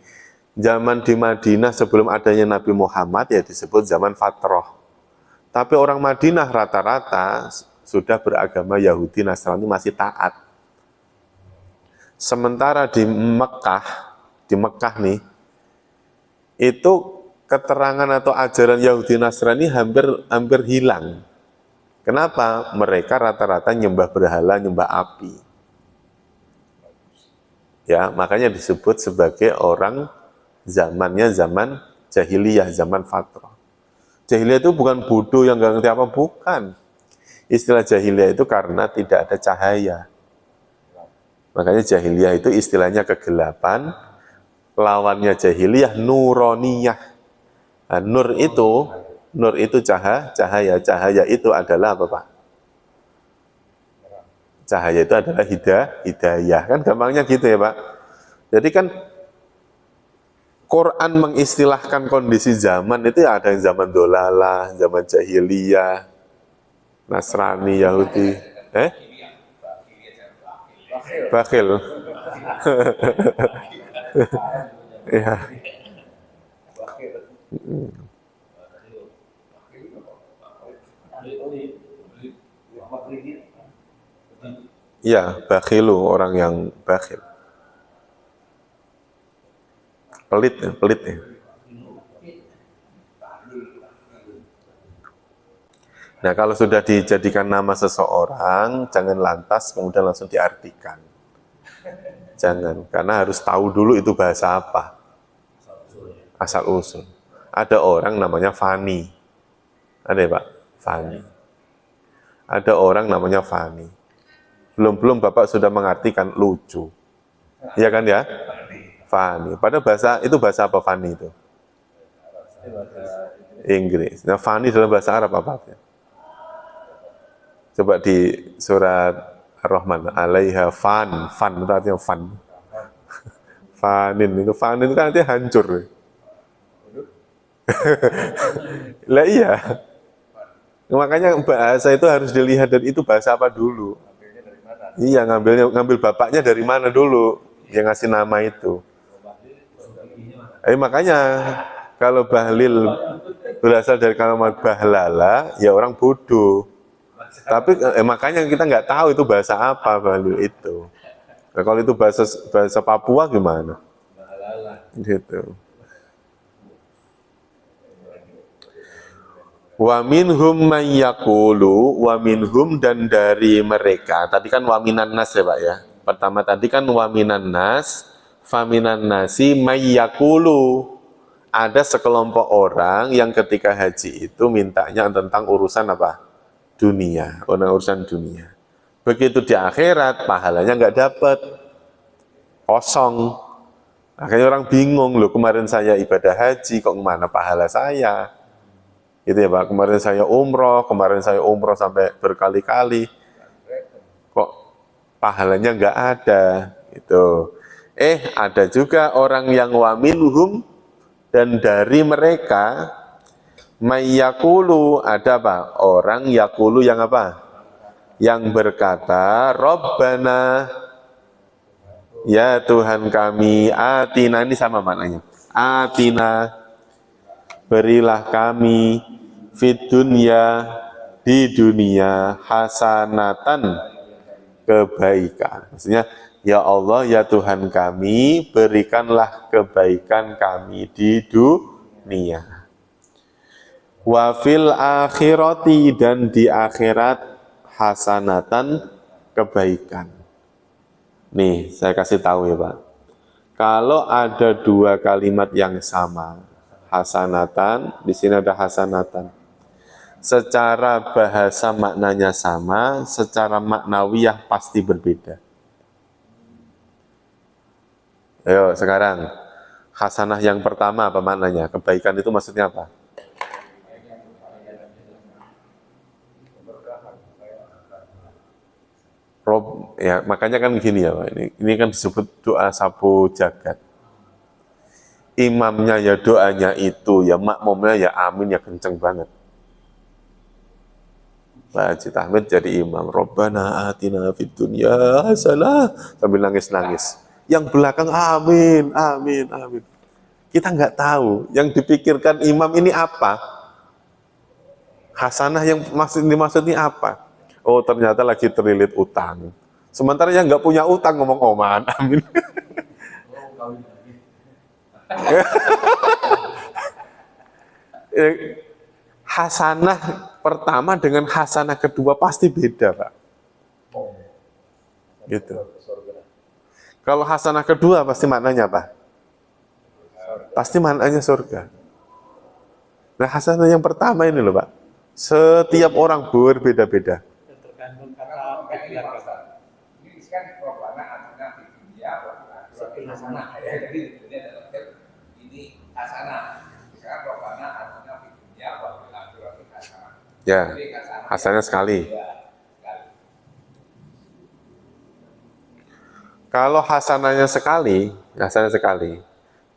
zaman di Madinah sebelum adanya Nabi Muhammad ya disebut zaman Fatrah. Tapi orang Madinah rata-rata sudah beragama Yahudi, Nasrani masih taat. Sementara di Mekah nih, itu keterangan atau ajaran Yahudi Nasrani hampir hilang. Kenapa? Mereka rata-rata nyembah berhala, nyembah api. Ya, makanya disebut sebagai orang zamannya zaman jahiliyah, zaman fatrah. Jahiliyah itu bukan bodoh yang nggak ngerti apa, bukan. Istilah jahiliyah itu karena tidak ada cahaya. Makanya jahiliyah itu istilahnya kegelapan, lawannya jahiliyah nuroniyah. Nah, nur itu cahaya itu adalah apa Pak? Cahaya itu adalah hidayah. Kan gampangnya gitu ya Pak. Jadi kan Quran mengistilahkan kondisi zaman itu ya ada yang zaman dolalah, zaman jahiliyah, Nasrani, Yahudi. Bakhil. Ya. Ya, bakhilu, orang yang bakhil. Pelit ya. Nah, kalau sudah dijadikan nama seseorang, jangan lantas kemudian langsung diartikan. Jangan, karena harus tahu dulu itu bahasa apa. Asal usul. Ada orang namanya Fani. Ada ya Pak? Fani. Ada orang namanya Fani. Belum Bapak sudah mengartikan lucu. Iya kan ya? Fani. Padahal bahasa apa Fani itu? Inggris. Nah, Fani dalam bahasa Arab apa? Coba di surat Ar-Rahman, alaiha fan itu artinya fan. Fanin itu kan artinya hancur. Lah iya. Makanya bahasa itu harus dilihat dari itu bahasa apa dulu. Iya, ngambil bapaknya dari mana dulu yang ngasih nama itu. Makanya kalau bahlil berasal dari kalimat bahlala, ya orang bodoh. Tapi makanya kita nggak tahu itu bahasa apa bahlil itu. Nah, kalau itu bahasa Papua gimana? Gitu. Wa minhum man yaqulu, wa minhum dan dari mereka. Tadi kan wa minan nas ya Pak ya. Pertama tadi kan wa minan nas, faminan nasi may yaqulu. Ada sekelompok orang yang ketika haji itu mintanya tentang urusan apa? Dunia, urusan dunia. Begitu di akhirat pahalanya nggak dapat, kosong. Akhirnya orang bingung, loh kemarin saya ibadah haji kok kemana pahala saya? Gitu ya Pak, kemarin saya umroh sampai berkali-kali. Kok pahalanya nggak ada? Gitu. Ada juga orang yang wa minhum, dan dari mereka mayyakulu, ada apa? Orang yakulu yang apa? Yang berkata, Rabbana, ya Tuhan kami, atina, ini sama maknanya. Atina, berilah kami, fid dunya, di dunia, hasanatan, kebaikan. Maksudnya, ya Allah, ya Tuhan kami, berikanlah kebaikan kami di dunia. Wa fil akhirati, dan di akhirat, hasanatan, kebaikan. Nih, saya kasih tahu ya Pak. Kalau ada dua kalimat yang sama, hasanatan, di sini ada hasanatan. Secara bahasa maknanya sama, secara maknawiyah pasti berbeda. Ayo sekarang, hasanah yang pertama apa maknanya? Kebaikan itu maksudnya apa? Rob, ya makanya kan gini ya Pak, ini kan disebut doa sapu jagat. Imamnya ya doanya itu, ya makmumnya ya amin, ya kenceng banget. Pak Haji Tahmid jadi imam, Rabbana atina fid dunya hasanah, sambil nangis-nangis. Yang belakang amin, amin, amin. Kita nggak tahu yang dipikirkan imam ini apa. Hasanah yang dimaksudnya apa? Oh ternyata lagi terlilit utang. Sementara yang nggak punya utang ngomong oman, amin. Hasanah pertama dengan hasanah kedua pasti beda, Pak. Gitu. Kalau hasanah kedua pasti maknanya apa? Pasti maknanya surga. Nah hasanah yang pertama ini loh Pak, setiap orang berbeda-beda. Tergantung Karena kata ini Pak, ini kan Rabbana atina fid dunya hasanah. Jadi ini adalah ini hasanah. Sekarang Rabbana atina fid dunya wa fil akhirati hasanah. Ya, hasanah sekali. Kalau hasanahnya sekali,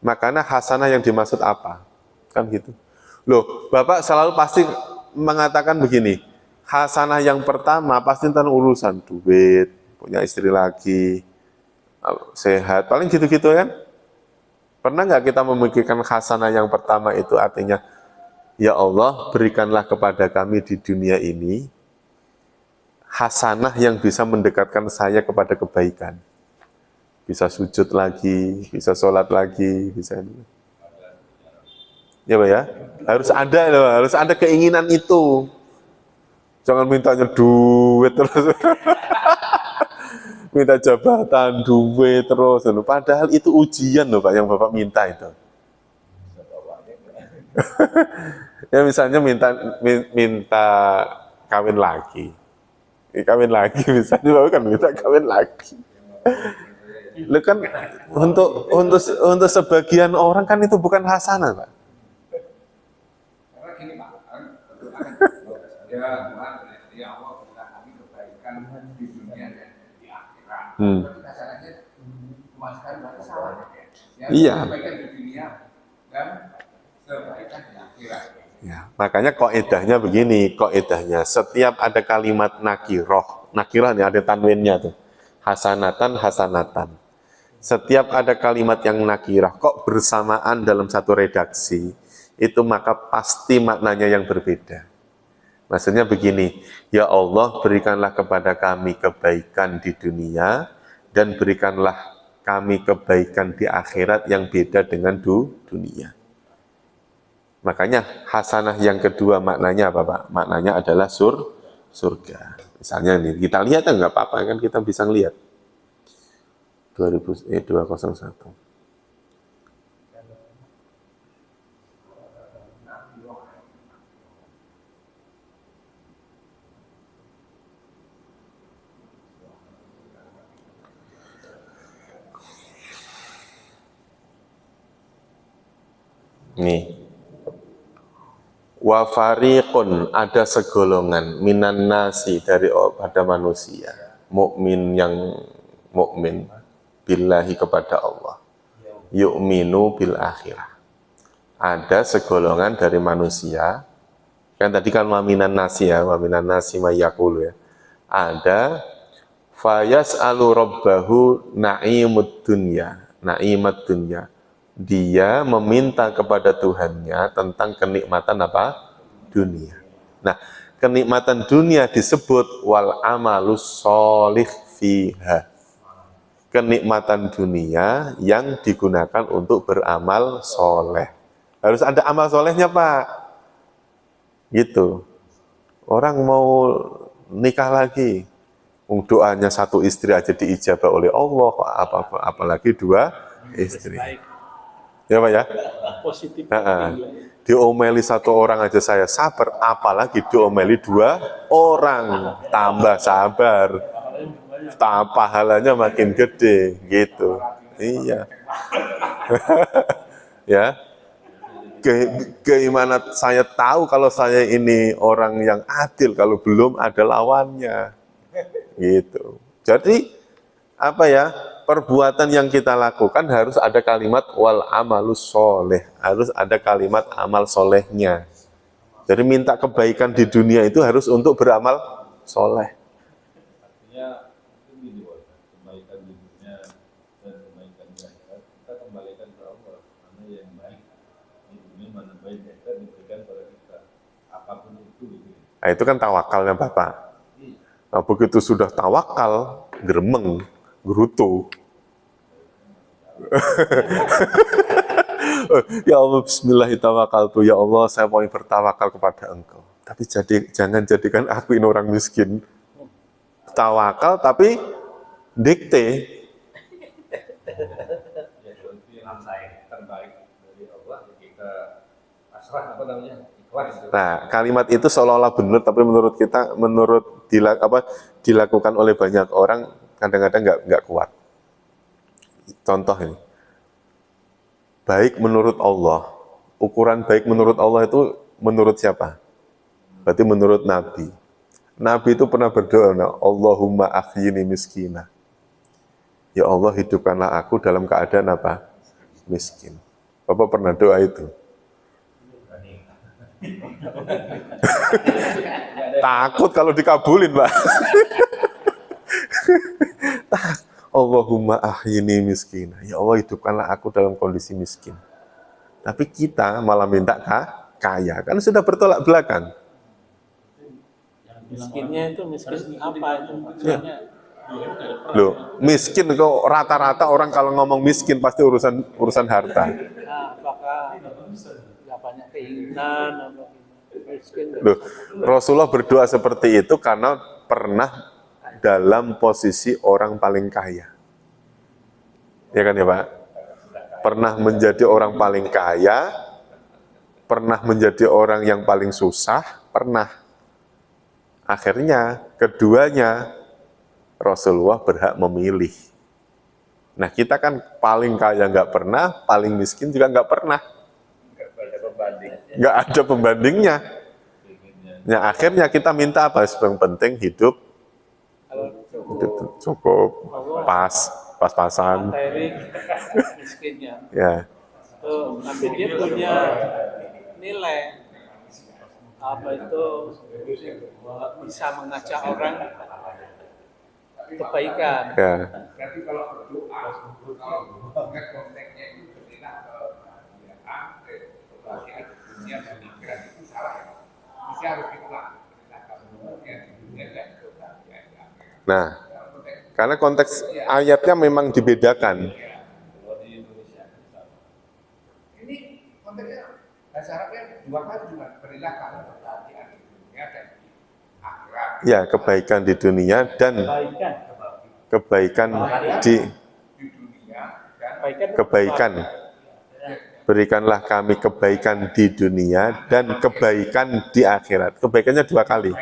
makanya hasanah yang dimaksud apa? Kan gitu. Loh, Bapak selalu pasti mengatakan begini, hasanah yang pertama pasti tentang urusan duit, punya istri lagi, sehat, paling gitu-gitu kan? Pernah nggak kita memikirkan hasanah yang pertama itu artinya, ya Allah berikanlah kepada kami di dunia ini hasanah yang bisa mendekatkan saya kepada kebaikan. Bisa sujud lagi, bisa sholat lagi, bisa ini. Ya Pak ya, harus ada keinginan itu. Jangan mintanya duit terus, minta jabatan, duit terus. Padahal itu ujian loh Pak yang Bapak minta itu. Ya misalnya minta kawin lagi, misalnya Bapak kan minta kawin lagi. Lu kan untuk sebagian orang kan itu bukan hasanah, Pak. Karena gini Pak, ya Allah berikan kami kebaikan di dunia dan di akhirat. Hasanahnya cuma sekali salah. Iya. Kebaikan di dunia dan kebaikan di akhirat. Ya, makanya kaidahnya begini, kaidahnya setiap ada kalimat nakiroh ini ada tanwinnya tuh. Hasanatan. Setiap ada kalimat yang nakirah kok bersamaan dalam satu redaksi, itu maka pasti maknanya yang berbeda. Maksudnya begini, ya Allah berikanlah kepada kami kebaikan di dunia dan berikanlah kami kebaikan di akhirat yang beda dengan dunia. Makanya hasanah yang kedua maknanya apa Pak? Maknanya adalah surga. Misalnya nih, kita lihat nggak apa-apa kan kita bisa ngelihat. 201. Nih. Wa fariqun, ada segolongan minan nasi dari pada manusia, mukmin yang mukmin billahi kepada Allah, yu'minu bil akhirah. Ada segolongan dari manusia, kan tadi kan waminan nasi ya, waminan nasi mayakulu ya. Ada fayas'alu rabbahu na'imud dunya, na'imat dunya. Dia meminta kepada Tuhannya tentang kenikmatan apa? Dunia. Nah, kenikmatan dunia disebut wal amalus sholih fiha. Kenikmatan dunia yang digunakan untuk beramal soleh. Harus ada amal solehnya, Pak. Gitu. Orang mau nikah lagi, doanya satu istri aja diijabah oleh Allah, apalagi dua istri. Ya Pak ya? Positif. Diomeli satu orang aja saya sabar, apalagi diomeli dua orang, tambah sabar. Pahalanya makin gede, gitu. Iya. Ya. Gimana saya tahu kalau saya ini orang yang adil kalau belum ada lawannya. Gitu. Jadi apa ya? Perbuatan yang kita lakukan harus ada kalimat wal amalus soleh, harus ada kalimat amal solehnya. Jadi minta kebaikan di dunia itu harus untuk beramal soleh. Artinya itu gini, kebaikan di dunia dan kebaikan di akhirat kita kembalikan ke Allah. Mana yang baik di dunia, mana baik di akhirat diberikan pada kita. Apapun itu. Nah, itu kan tawakalnya Bapak. Nah, begitu sudah tawakal, geremeng, gerutu. Ya Allah, bismillahirrahmanirrahim. Ya Allah, saya mau bertawakal kepada Engkau. Tapi jangan jadikan aku ini orang miskin. Tawakal tapi dikte. Ya, itu yang terbaik dari Allah, kita pasrah ikhlas. Nah, kalimat itu seolah-olah benar, tapi menurut kita, dilakukan oleh banyak orang, kadang-kadang nggak kuat. Contoh ini, baik menurut Allah, ukuran baik menurut Allah itu menurut siapa? Berarti menurut Nabi. Nabi itu pernah berdoa, Allahumma ahyini miskina. Ya Allah, hidupkanlah aku dalam keadaan apa? Miskin. Bapak pernah doa itu? Takut kalau dikabulin, Pak. Allahumma ahyini miskina. Ya Allah, hidupkanlah aku dalam kondisi miskin. Tapi kita malah minta kaya. Kan sudah bertolak belakang. Miskinnya itu miskin apa itu? Ya. Loh, miskin kok rata-rata orang kalau ngomong miskin pasti urusan harta. Nah, apakah nggak banyak keinginan atau miskin? Loh, Rasulullah berdoa seperti itu karena pernah dalam posisi orang paling kaya. Ya kan ya Pak? Pernah menjadi orang paling kaya, pernah menjadi orang yang paling susah, pernah. Akhirnya, keduanya, Rasulullah berhak memilih. Nah kita kan paling kaya nggak pernah, paling miskin juga nggak pernah. Nggak ada pembandingnya. Nah akhirnya kita minta apa? Yang penting hidup cukup, pas-pasan. Materi miskinnya. Ya. Tapi dia punya nilai apa itu bisa mengajak orang kebaikan. Ya. Berarti kalau berdoa, kalau konteksnya itu bertindak kebahagiaan dunia dan akhirat itu salah. Mesti harus diulang. Nah, karena konteks ayatnya memang dibedakan. Ini konteksnya bahasa Arabnya dua kali juga berilah kamu kebahagiaan di dunia dan di akhirat. Ya, kebaikan di dunia dan kebaikan di kebaikan. Berikanlah kami kebaikan di dunia dan kebaikan di akhirat. Kebaikannya dua kali.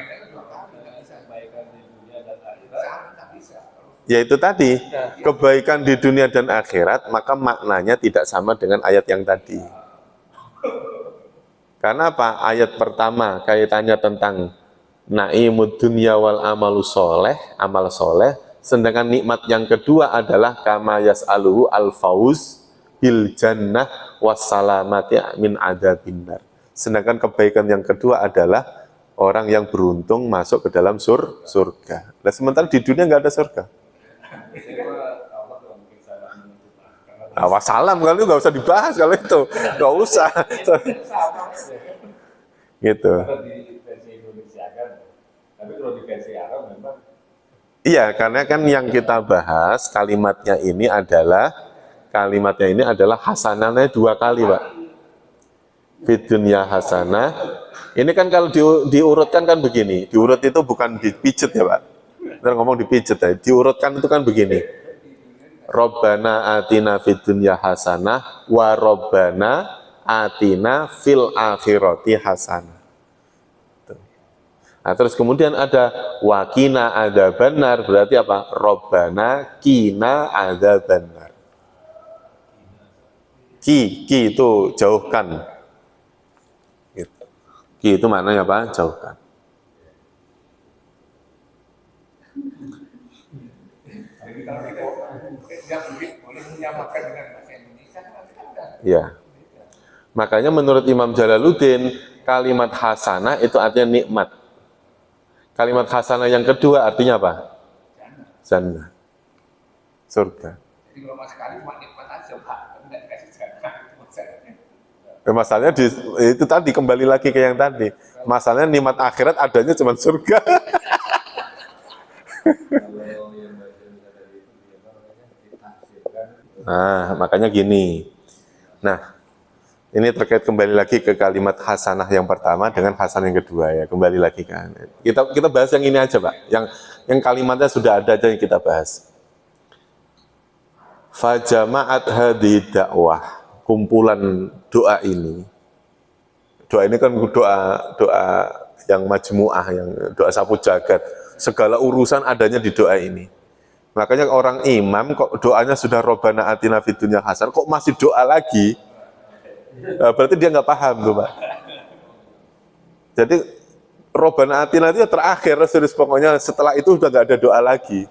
Yaitu tadi, kebaikan di dunia dan akhirat, maka maknanya tidak sama dengan ayat yang tadi. Karena apa? Ayat pertama kaitannya tentang naimud dunya wal amalu soleh, amal soleh. Sedangkan nikmat yang kedua adalah kama yas'aluhu al-fauz bil jannah wassalamati min adzabinnar. Sedangkan kebaikan yang kedua adalah orang yang beruntung masuk ke dalam surga. Nah, sementara di dunia nggak ada surga. Wassalam kalau itu nggak usah dibahas kalau itu nggak usah. Gitu. Kalau di versi Indonesia kan, tapi kalau di versi Arab memang Iya, karena kan yang kita bahas kalimatnya ini adalah hasanahnya 2 kali, Pak. Fid dunya hasanah. Ini kan kalau diurutkan kan begini. Diurut itu bukan dipijet ya, Pak. Ntar ngomong dipijet ya. Diurutkan itu kan begini. Robbana atina fid dunya hasanah wa robbana atina fil akhirati hasanah. Nah, terus kemudian ada wakina ada benar, berarti apa? Robbana kina ada benar. Ki itu jauhkan. Gitu. Ki itu maknanya apa? Jauhkan. Jadi kalau kita boleh menyamakan dengan bahasa Indonesia kan ada. Ya. Makanya menurut Imam Jalaluddin, kalimat hasanah itu artinya nikmat. Kalimat hasanah yang kedua artinya apa? Jannah. Surga. Jadi kalau mas sekali cuma nikmat aja Pak, tidak dikasih jannah. Masalahnya itu tadi, kembali lagi ke yang tadi. Masalahnya nikmat akhirat adanya cuma surga. kalau yang baca tadi itu apa namanya ditafsirkan. Nah, makanya gini. Nah, ini terkait kembali lagi ke kalimat hasanah yang pertama dengan hasanah yang kedua ya. Kembali lagi kan. Kita bahas yang ini aja, Pak. Yang kalimatnya sudah ada aja yang kita bahas. Fajama'at hadhi dakwah, kumpulan doa ini. Doa ini kan doa yang majmu'ah, yang doa sapu jagat. Segala urusan adanya di doa ini. Makanya orang imam kok doanya sudah Robbana atina fid dunya hasanah, kok masih doa lagi? Nah, berarti dia nggak paham tuh, Pak. Jadi Robbana atina itu ya terakhir, serius pokoknya setelah itu udah nggak ada doa lagi.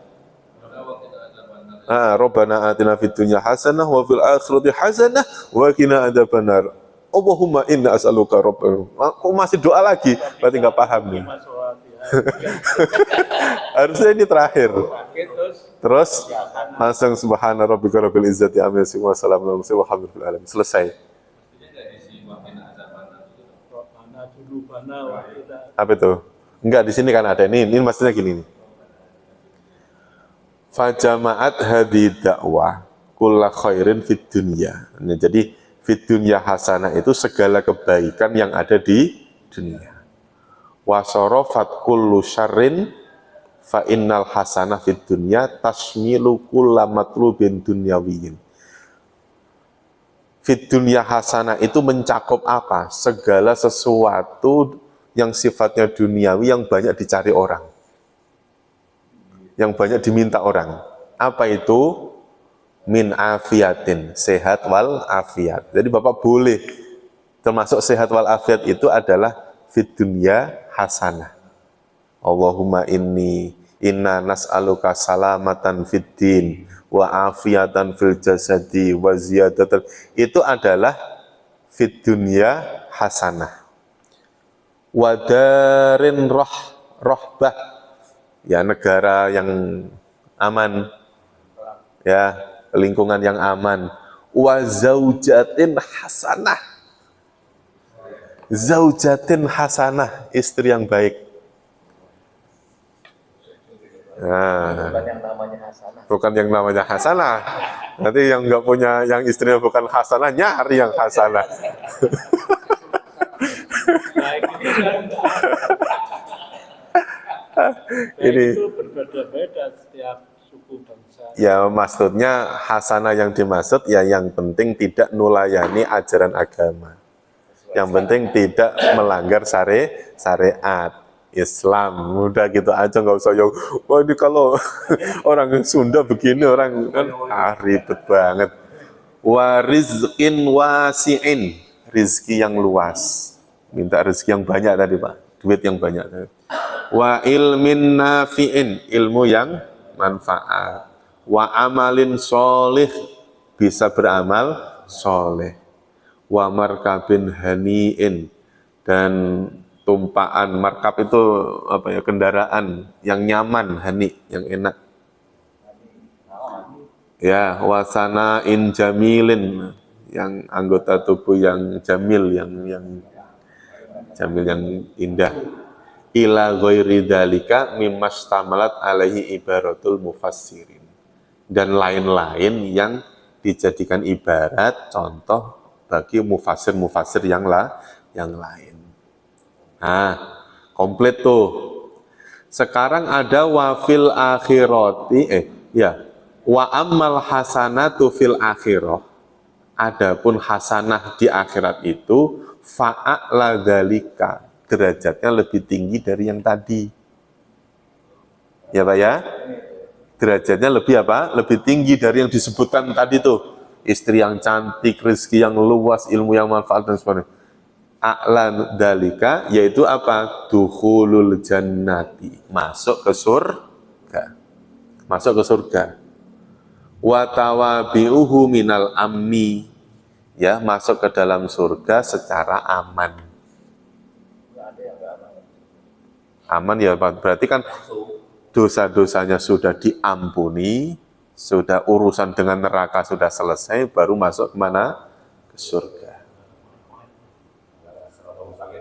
Robbana atina fid dunya hasanah wa fil akhirati hasanah wa qina adzabannar. Allahumma inna as'aluka rabbana. Kok masih doa lagi? Berarti nggak paham nih. Harusnya ini terakhir. Terus langsung subhana rabbika rabbil izzati amma yasifun wa salamun alal mursalin walhamdulillahi alamin. Selesai. Apa itu? Enggak, di sini kan ada ini maksudnya gini nih. Fajama'at hadi dakwah kulla khairin fid dunya. Nah, jadi fid dunya hasanah itu segala kebaikan yang ada di dunia. Wa sarafat kullu syarrin fa innal hasanah fid dunya tashmilu kulla matlubin dunyawiyyin. Fid dunya hasanah itu mencakup apa? Segala sesuatu yang sifatnya duniawi yang banyak dicari orang. Yang banyak diminta orang. Apa itu? Min afiatin, sehat wal afiat. Jadi Bapak boleh, termasuk sehat wal afiat itu adalah fid dunya hasanah. Allahumma inna nas'aluka salamatan fid din wa afiatan fil jasadi wa ziyadatan. Itu adalah fid dunya hasanah. Wa darin rohbah, ya negara yang aman, ya lingkungan yang aman. Wa zaujatin hasanah, zaujatin hasanah, istri yang baik. Nah, bukan yang namanya hasanah. bukan yang namanya hasanah. Nanti yang nggak punya, yang istrinya bukan hasanah, nyari yang hasanah. Ini itu berbeda-beda setiap suku bangsa. ya maksudnya hasanah yang dimaksud ya yang penting tidak nulayani ajaran agama. Yang penting tidak melanggar syariat Islam. Udah gitu aja, nggak usah yang wah ini kalau orang Sunda begini, orang kan ribet banget. Wa rizqin wasi'in, rizki yang luas. Minta rezeki yang banyak tadi Pak, duit yang banyak tadi. Wa ilmin nafi'in, ilmu yang manfaat. Wa amalin solih, bisa beramal soleh. Wa markabin hani'in, dan tumpaan. Markab itu apa ya, kendaraan yang nyaman, hani, yang enak. Ya, wasana in jamilin, yang anggota tubuh yang jamil, yang jamil, yang indah. Ila ghairi dzalika mimmastamalat alaihi ibaratul mufassirin, dan lain-lain yang dijadikan ibarat contoh bagi mufasir-mufasir yang lain. Nah, komplit tuh. Sekarang ada wafil akhirati, wa ammal hasanatu fil akhirah. Adapun hasanah di akhirat itu fa'a'la dzalika, derajatnya lebih tinggi dari yang tadi. Ya Pak ya? Derajatnya lebih apa? Lebih tinggi dari yang disebutkan tadi tuh. Istri yang cantik, rezeki yang luas, ilmu yang manfaat dan sebagainya. A'la dzalika, yaitu apa? Dukhulul jannati, masuk ke surga. Masuk ke surga. Wa tawabi'uhu minal amni, ya, masuk ke dalam surga secara aman. Aman ya, berarti kan dosa-dosanya sudah diampuni, sudah urusan dengan neraka sudah selesai, baru masuk kemana? Ke surga.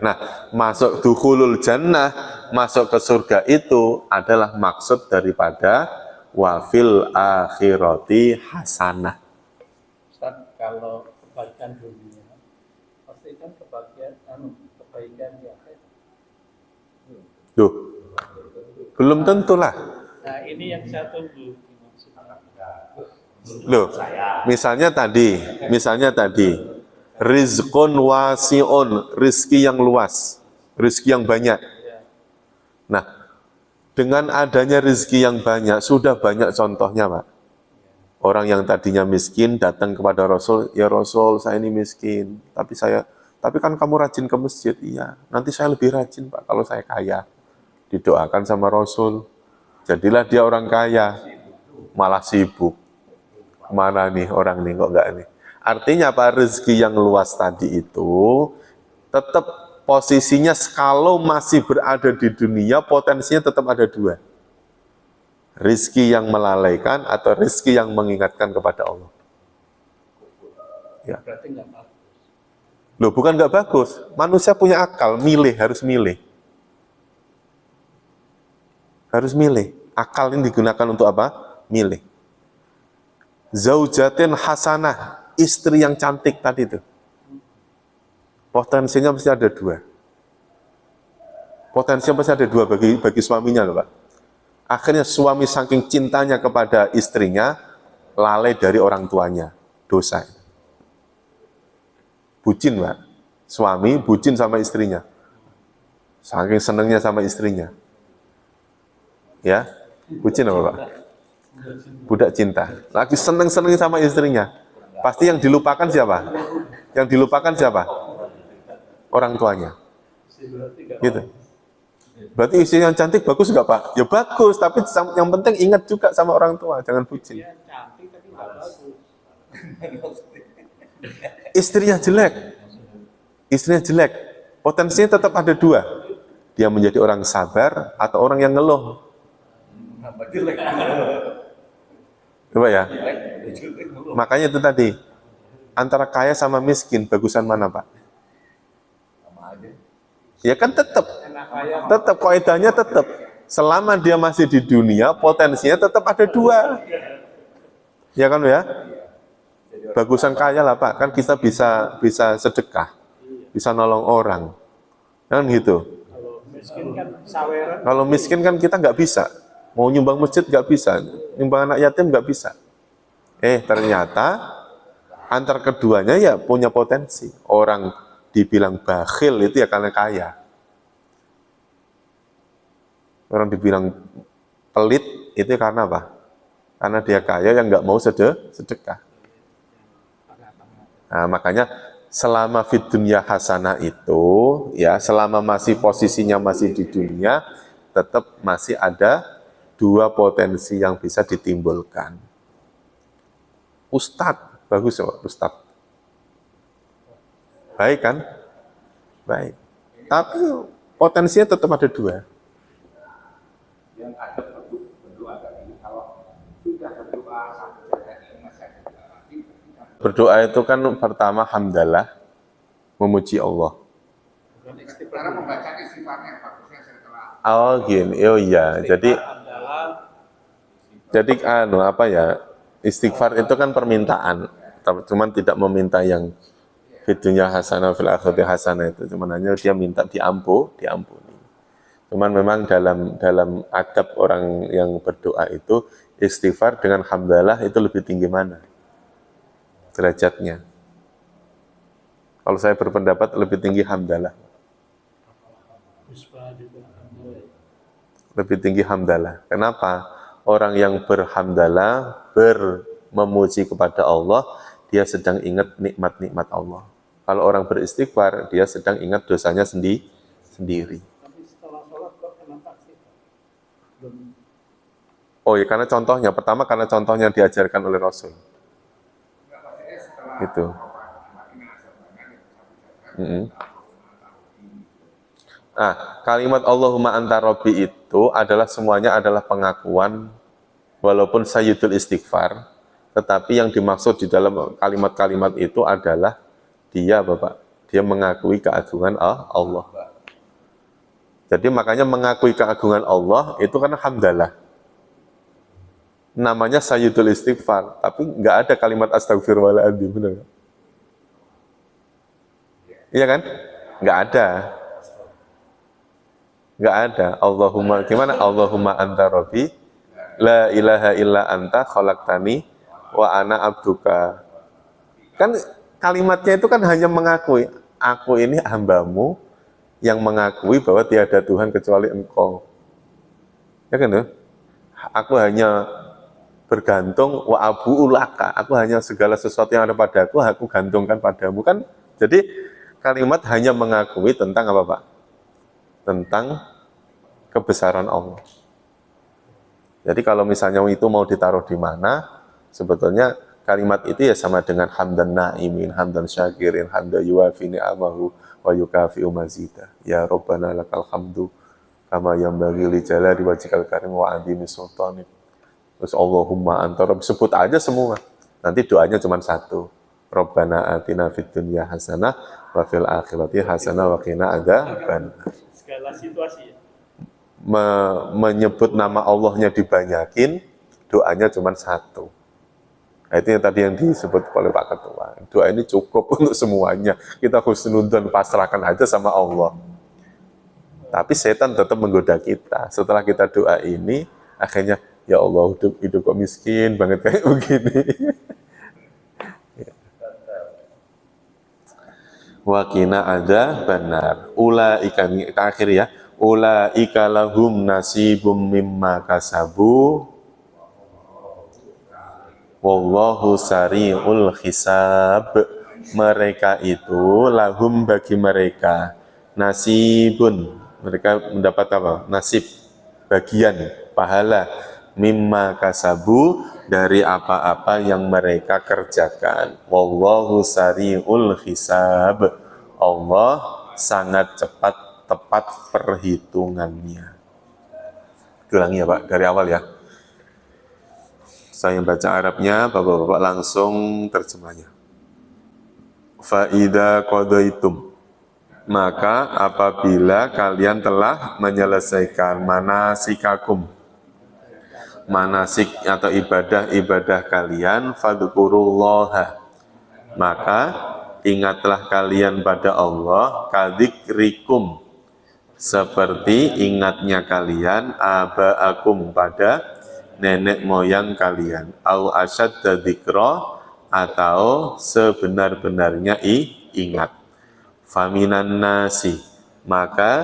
Nah, masuk dukhulul jannah, masuk ke surga itu adalah maksud daripada wafil akhirati hasanah. Ustaz, kalau kebaikan dunia, pasti kan kebaikan di akhir. Duh, belum tentulah. Nah, ini yang saya tunggu. Loh, misalnya tadi, rizqun wasi'un, rizki yang luas, rizki yang banyak. Nah, dengan adanya rizki yang banyak, sudah banyak contohnya Pak. Orang yang tadinya miskin datang kepada Rasul, ya Rasul, saya ini miskin, tapi kan kamu rajin ke masjid. Iya, nanti saya lebih rajin Pak kalau saya kaya. Didoakan sama Rasul, jadilah dia orang kaya, malah sibuk. Kemana nih orang nih, kok enggak nih? Artinya apa? Rezeki yang luas tadi itu tetap posisinya, kalau masih berada di dunia, potensinya tetap ada dua. Rezeki yang melalaikan atau rezeki yang mengingatkan kepada Allah. Ya. Berarti nggak bagus. Loh, bukan nggak bagus. Manusia punya akal, milih, harus milih. Harus milih. Akal ini digunakan untuk apa? Milih. Zaujatin hasanah, istri yang cantik tadi itu. Potensinya pasti ada dua. Potensinya pasti ada dua bagi suaminya loh Pak. Akhirnya suami saking cintanya kepada istrinya, lalai dari orang tuanya. Dosa. Bucin Pak. Suami bucin sama istrinya. Saking senangnya sama istrinya. Ya, bucin apa Pak? Budak cinta. Lagi seneng-seneng sama istrinya. Pasti yang dilupakan siapa? Yang dilupakan siapa? Orang tuanya. Gitu. Berarti istri yang cantik bagus nggak Pak? Ya bagus, tapi yang penting ingat juga sama orang tua, jangan bucin. Dia cantik tapi nggak bagus. Istrinya jelek, potensinya tetap ada dua. Dia menjadi orang sabar atau orang yang ngeluh. Coba ya. Makanya itu tadi, antara kaya sama miskin, bagusan mana Pak? Ya kan tetap kaidahnya tetap. Selama dia masih di dunia, potensinya tetap ada dua. Ya kan ya? Bagusan kaya lah Pak, kan kita bisa sedekah, bisa nolong orang. Kan gitu. Kalau miskin kan kita nggak bisa. Mau nyumbang masjid nggak bisa, nyumbang anak yatim nggak bisa. Ternyata antar keduanya ya punya potensi. Orang dibilang bakhil itu ya karena kaya. Orang dibilang pelit itu karena apa? Karena dia kaya yang nggak mau sedekah. Nah, makanya selama fid dunya hasanah itu, ya, selama masih posisinya masih di dunia, tetap masih ada dua potensi yang bisa ditimbulkan. Ustadz, bagus ya Pak, Ustadz. Baik kan? Baik. Tapi potensinya tetap ada dua. Yang ada berdoa tadi, kalau sudah berdoa satu jaga ini masih ada lagi. Berdoa itu kan pertama hamdalah, memuji Allah. Bukan istighfar. Cara membaca istighfarnya bagusnya setelah. Oh gini, oh iya. Jadi apa ya? Istighfar itu kan permintaan, cuman tidak meminta yang fitunya hasanah fil akhirati hasanah itu, cuman hanya dia minta diampuni. Cuman memang dalam adab orang yang berdoa itu istighfar dengan hamdalah itu lebih tinggi mana derajatnya. Kalau saya berpendapat lebih tinggi hamdalah. Lebih tinggi hamdalah. Kenapa? Orang yang berhamdalah, memuji kepada Allah, dia sedang ingat nikmat-nikmat Allah. Kalau orang beristighfar, dia sedang ingat dosanya sendiri. Tapi setelah sholat kok kenapa istighfar? Belum. Oh ya, karena contohnya diajarkan oleh Rasul. Itu. Nah, kalimat Allahumma anta rabbi itu semuanya adalah pengakuan, walaupun sayyidul istighfar, tetapi yang dimaksud di dalam kalimat-kalimat itu adalah dia mengakui keagungan Allah. Jadi makanya mengakui keagungan Allah itu karena hamdalah. Namanya sayyidul istighfar, tapi nggak ada kalimat astagfirullahaladzim, benar nggak? Iya kan? Nggak ada. Nggak ada. Allahumma, gimana? Allahumma anta rabbi, la ilaha illa anta khalaqtani wa ana abduka. Kan kalimatnya itu kan hanya mengakui, aku ini hambamu yang mengakui bahwa tiada Tuhan kecuali Engkau. Ya kan tuh? Aku hanya bergantung wa abu ulaka. Aku hanya segala sesuatu yang ada padaku, aku gantungkan padamu. Kan? Jadi kalimat hanya mengakui tentang apa Pak? Tentang kebesaran Allah. Jadi kalau misalnya itu mau ditaruh di mana, sebetulnya kalimat itu ya sama dengan hamdan na'imin, hamdan syakirin, hamdan yuwafi ni'amahu wa yukafi'u mazida. Ya Rabbana lakal hamdu kama yanbaghi li jalali wajhikal karim wa 'azimi sultanik. Terus Allahumma anta rabb, sebut aja semua. Nanti doanya cuma satu. Rabbana atina fid dunya hasanah wa fil akhirati hasanah wa qina adzaban. Segala situasi ya. Menyebut nama Allahnya dibanyakin, doanya cuma satu. Nah, itu yang tadi yang disebut oleh Pak Ketua. Doa ini cukup untuk semuanya. Kita husnudzon, pasrahkan aja sama Allah. Tapi setan tetap menggoda kita. Setelah kita doa ini, akhirnya, ya Allah, hidup kok miskin banget kayak begini. Wakina ada benar. Ulaika, akhir ya. Ulaika lahum nasibum mimma kasabu wallahu sari'ul hisab. Mereka itu lahum bagi mereka nasibun, mereka mendapat apa? Nasib, bagian, pahala mimma kasabu, dari apa-apa yang mereka kerjakan. Wallahu sari'ul hisab. Allah sangat tepat perhitungannya. Ulangi ya Pak, dari awal ya. Saya baca Arabnya, Bapak-bapak langsung terjemahnya. Fa'idha qadaitum, maka apabila kalian telah menyelesaikan manasikakum, manasik atau ibadah-ibadah kalian, fadzukurullaha, maka ingatlah kalian pada Allah, kadzikrikum, seperti ingatnya kalian aba'akum, pada nenek moyang kalian, au asyadda dzikra, atau sebenar-benarnya ingat. Faminan nasi, maka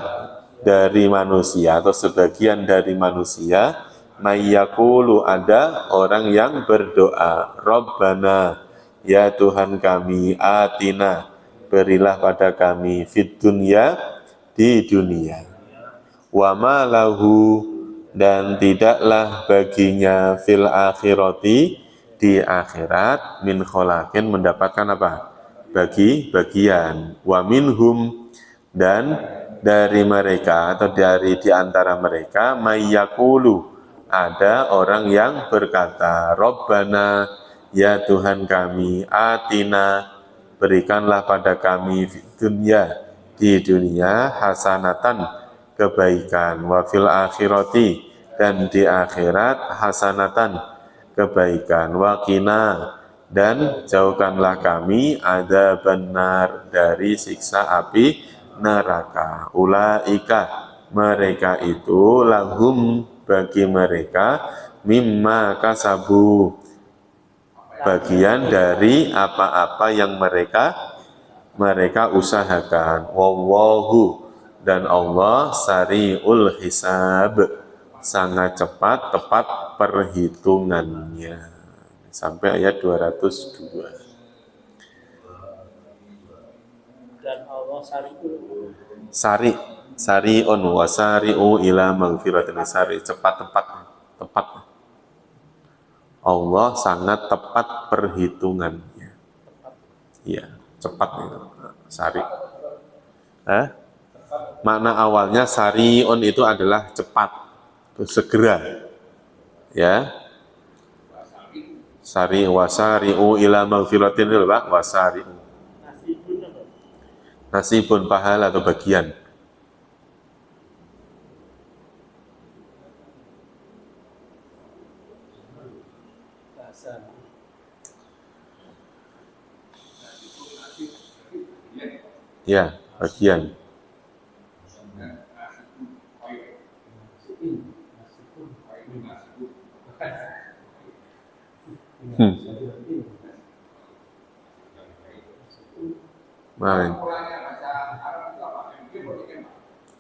dari manusia atau sebagian dari manusia, mayyakulu, ada orang yang berdoa, Rabbana, ya Tuhan kami, atina, berilah pada kami fid dunya, di dunia, wa ma lahu, dan tidaklah baginya fil akhirati, di akhirat, min kholakin, mendapatkan apa? Bagian. Wa minhum, dan dari mereka atau dari di antara mereka, mayyakulu, ada orang yang berkata, Rabbana, ya Tuhan kami, atina, berikanlah pada kami dunya, di dunia, hasanatan, kebaikan, wa fil akhirati, dan di akhirat, hasanatan, kebaikan, wa qina, dan jauhkanlah kami ada benar dari siksa api neraka. Ulaika, mereka itu, lahum, bagi mereka, mimma kasabu, bagian dari apa-apa yang mereka usahakan. Wallahu, dan Allah sari'ul hisab, sangat cepat, tepat perhitungannya. Sampai ayat 202. Dan Allah Sari'un wasari'u ila maghfiratin, cepat. Allah sangat tepat perhitungannya. Iya, cepat itu. Sari. Makna awalnya sari'un itu adalah cepat, itu segera. Ya. Wasari'u ila maghfiratin, Pak, wasari'u. Nasibun, pahala atau bagian. Ya, bagian. Main.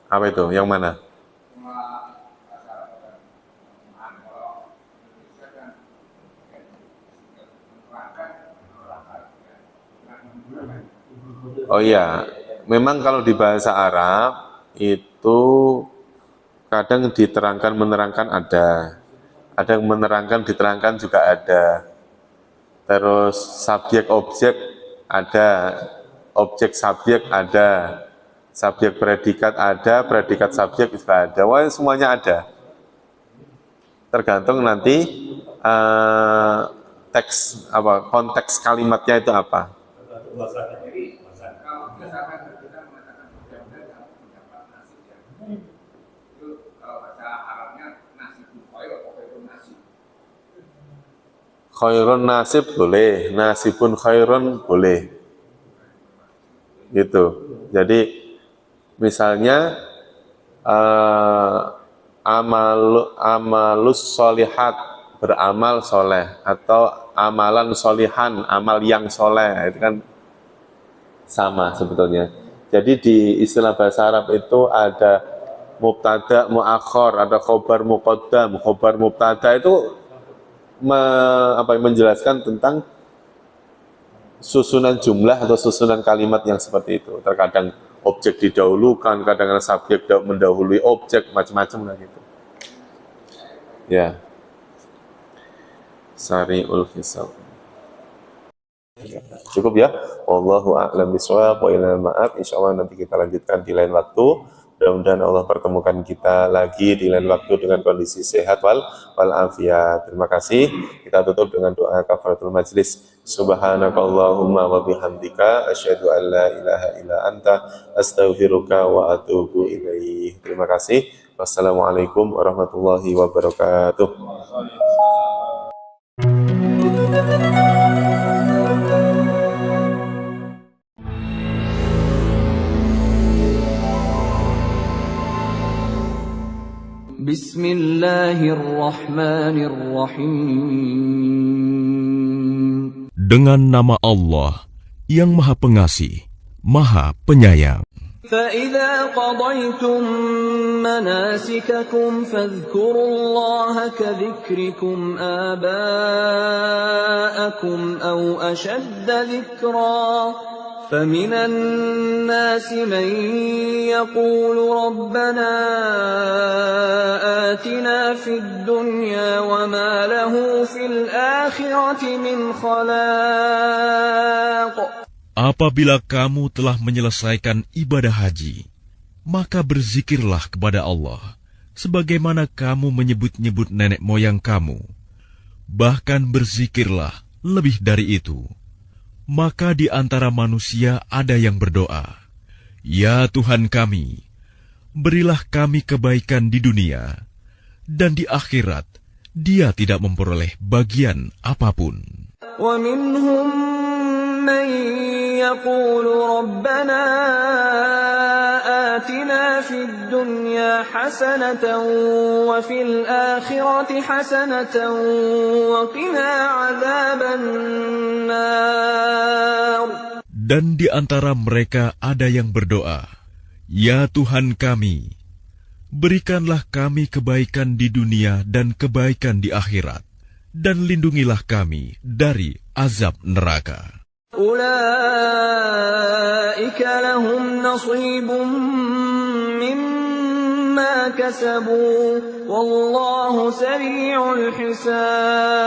Apa itu? Yang mana? Oh iya, memang kalau di bahasa Arab itu kadang diterangkan menerangkan ada yang menerangkan diterangkan juga ada. Terus subjek objek ada, objek subjek ada, subjek predikat ada, predikat subjek juga ada. Wah, semuanya ada. Tergantung nanti teks apa, konteks kalimatnya itu apa. Khairun nasib boleh, nasibun khairun boleh. Gitu. Jadi misalnya amalus solihat, beramal soleh, atau amalan solihan, amal yang soleh, itu kan sama sebetulnya. Jadi di istilah bahasa Arab itu ada mubtada, muakhir, ada khobar muqaddam. Khobar mubtada itu menjelaskan tentang susunan jumlah atau susunan kalimat yang seperti itu. Terkadang objek didahulukan, kadang-kadang subjek mendahului objek, macam-macam lah gitu. Ya. Sari'ul hisab. Cukup ya. Wallahu a'lam bishawab wa ilal ma'ab. Insyaallah nanti kita lanjutkan di lain waktu. Mudah-mudahan Allah pertemukan kita lagi di lain waktu dengan kondisi sehat wal afiat. Terima kasih. Kita tutup dengan doa kafaratul majlis. Subhanakallahumma wa bihamdika asyhadu an la ilaha illa anta astaghfiruka wa atubu ilaih. Terima kasih. Wassalamualaikum warahmatullahi wabarakatuh. Bismillahirrahmanirrahim. Dengan nama Allah yang Maha Pengasih, Maha Penyayang. فَإِذَا قَضَيْتُم مَّنَاسِكَكُمْ فَاذْكُرُوا اللَّهَ كَذِكْرِكُمْ آبَاءَكُمْ أَوْ أَشَدَّ ذِكْرًا فمن الناس من يقول ربنا آتنا في الدنيا وما له في الآخرة من خلاق. Apabila kamu telah menyelesaikan ibadah haji, maka berzikirlah kepada Allah, sebagaimana kamu menyebut-nyebut nenek moyang kamu. Bahkan berzikirlah lebih dari itu. Maka di antara manusia ada yang berdoa, "Ya Tuhan kami, berilah kami kebaikan di dunia, dan di akhirat Dia tidak memperoleh bagian apapun." ومنهم من يقول ربنا آتنا في الدنيا حسنة وفي الآخرة حسنة وقنا عذاب النار. Dan di antara mereka ada yang berdoa, "Ya Tuhan kami, berikanlah kami kebaikan di dunia dan kebaikan di akhirat, dan lindungilah kami dari azab neraka." أولئك لهم نصيب مما كسبوا والله سريع الحساب.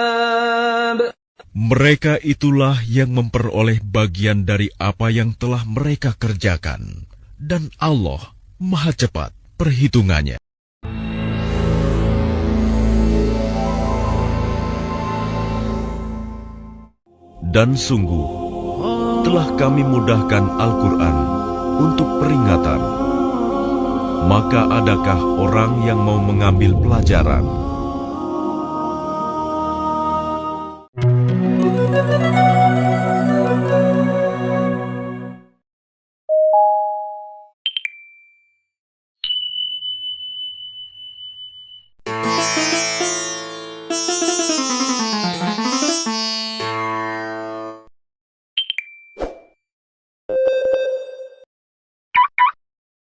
Mereka itulah yang memperoleh bagian dari apa yang telah mereka kerjakan, dan Allah Maha cepat perhitungannya. Dan sungguh, telah kami mudahkan Al-Quran untuk peringatan. Maka adakah orang yang mau mengambil pelajaran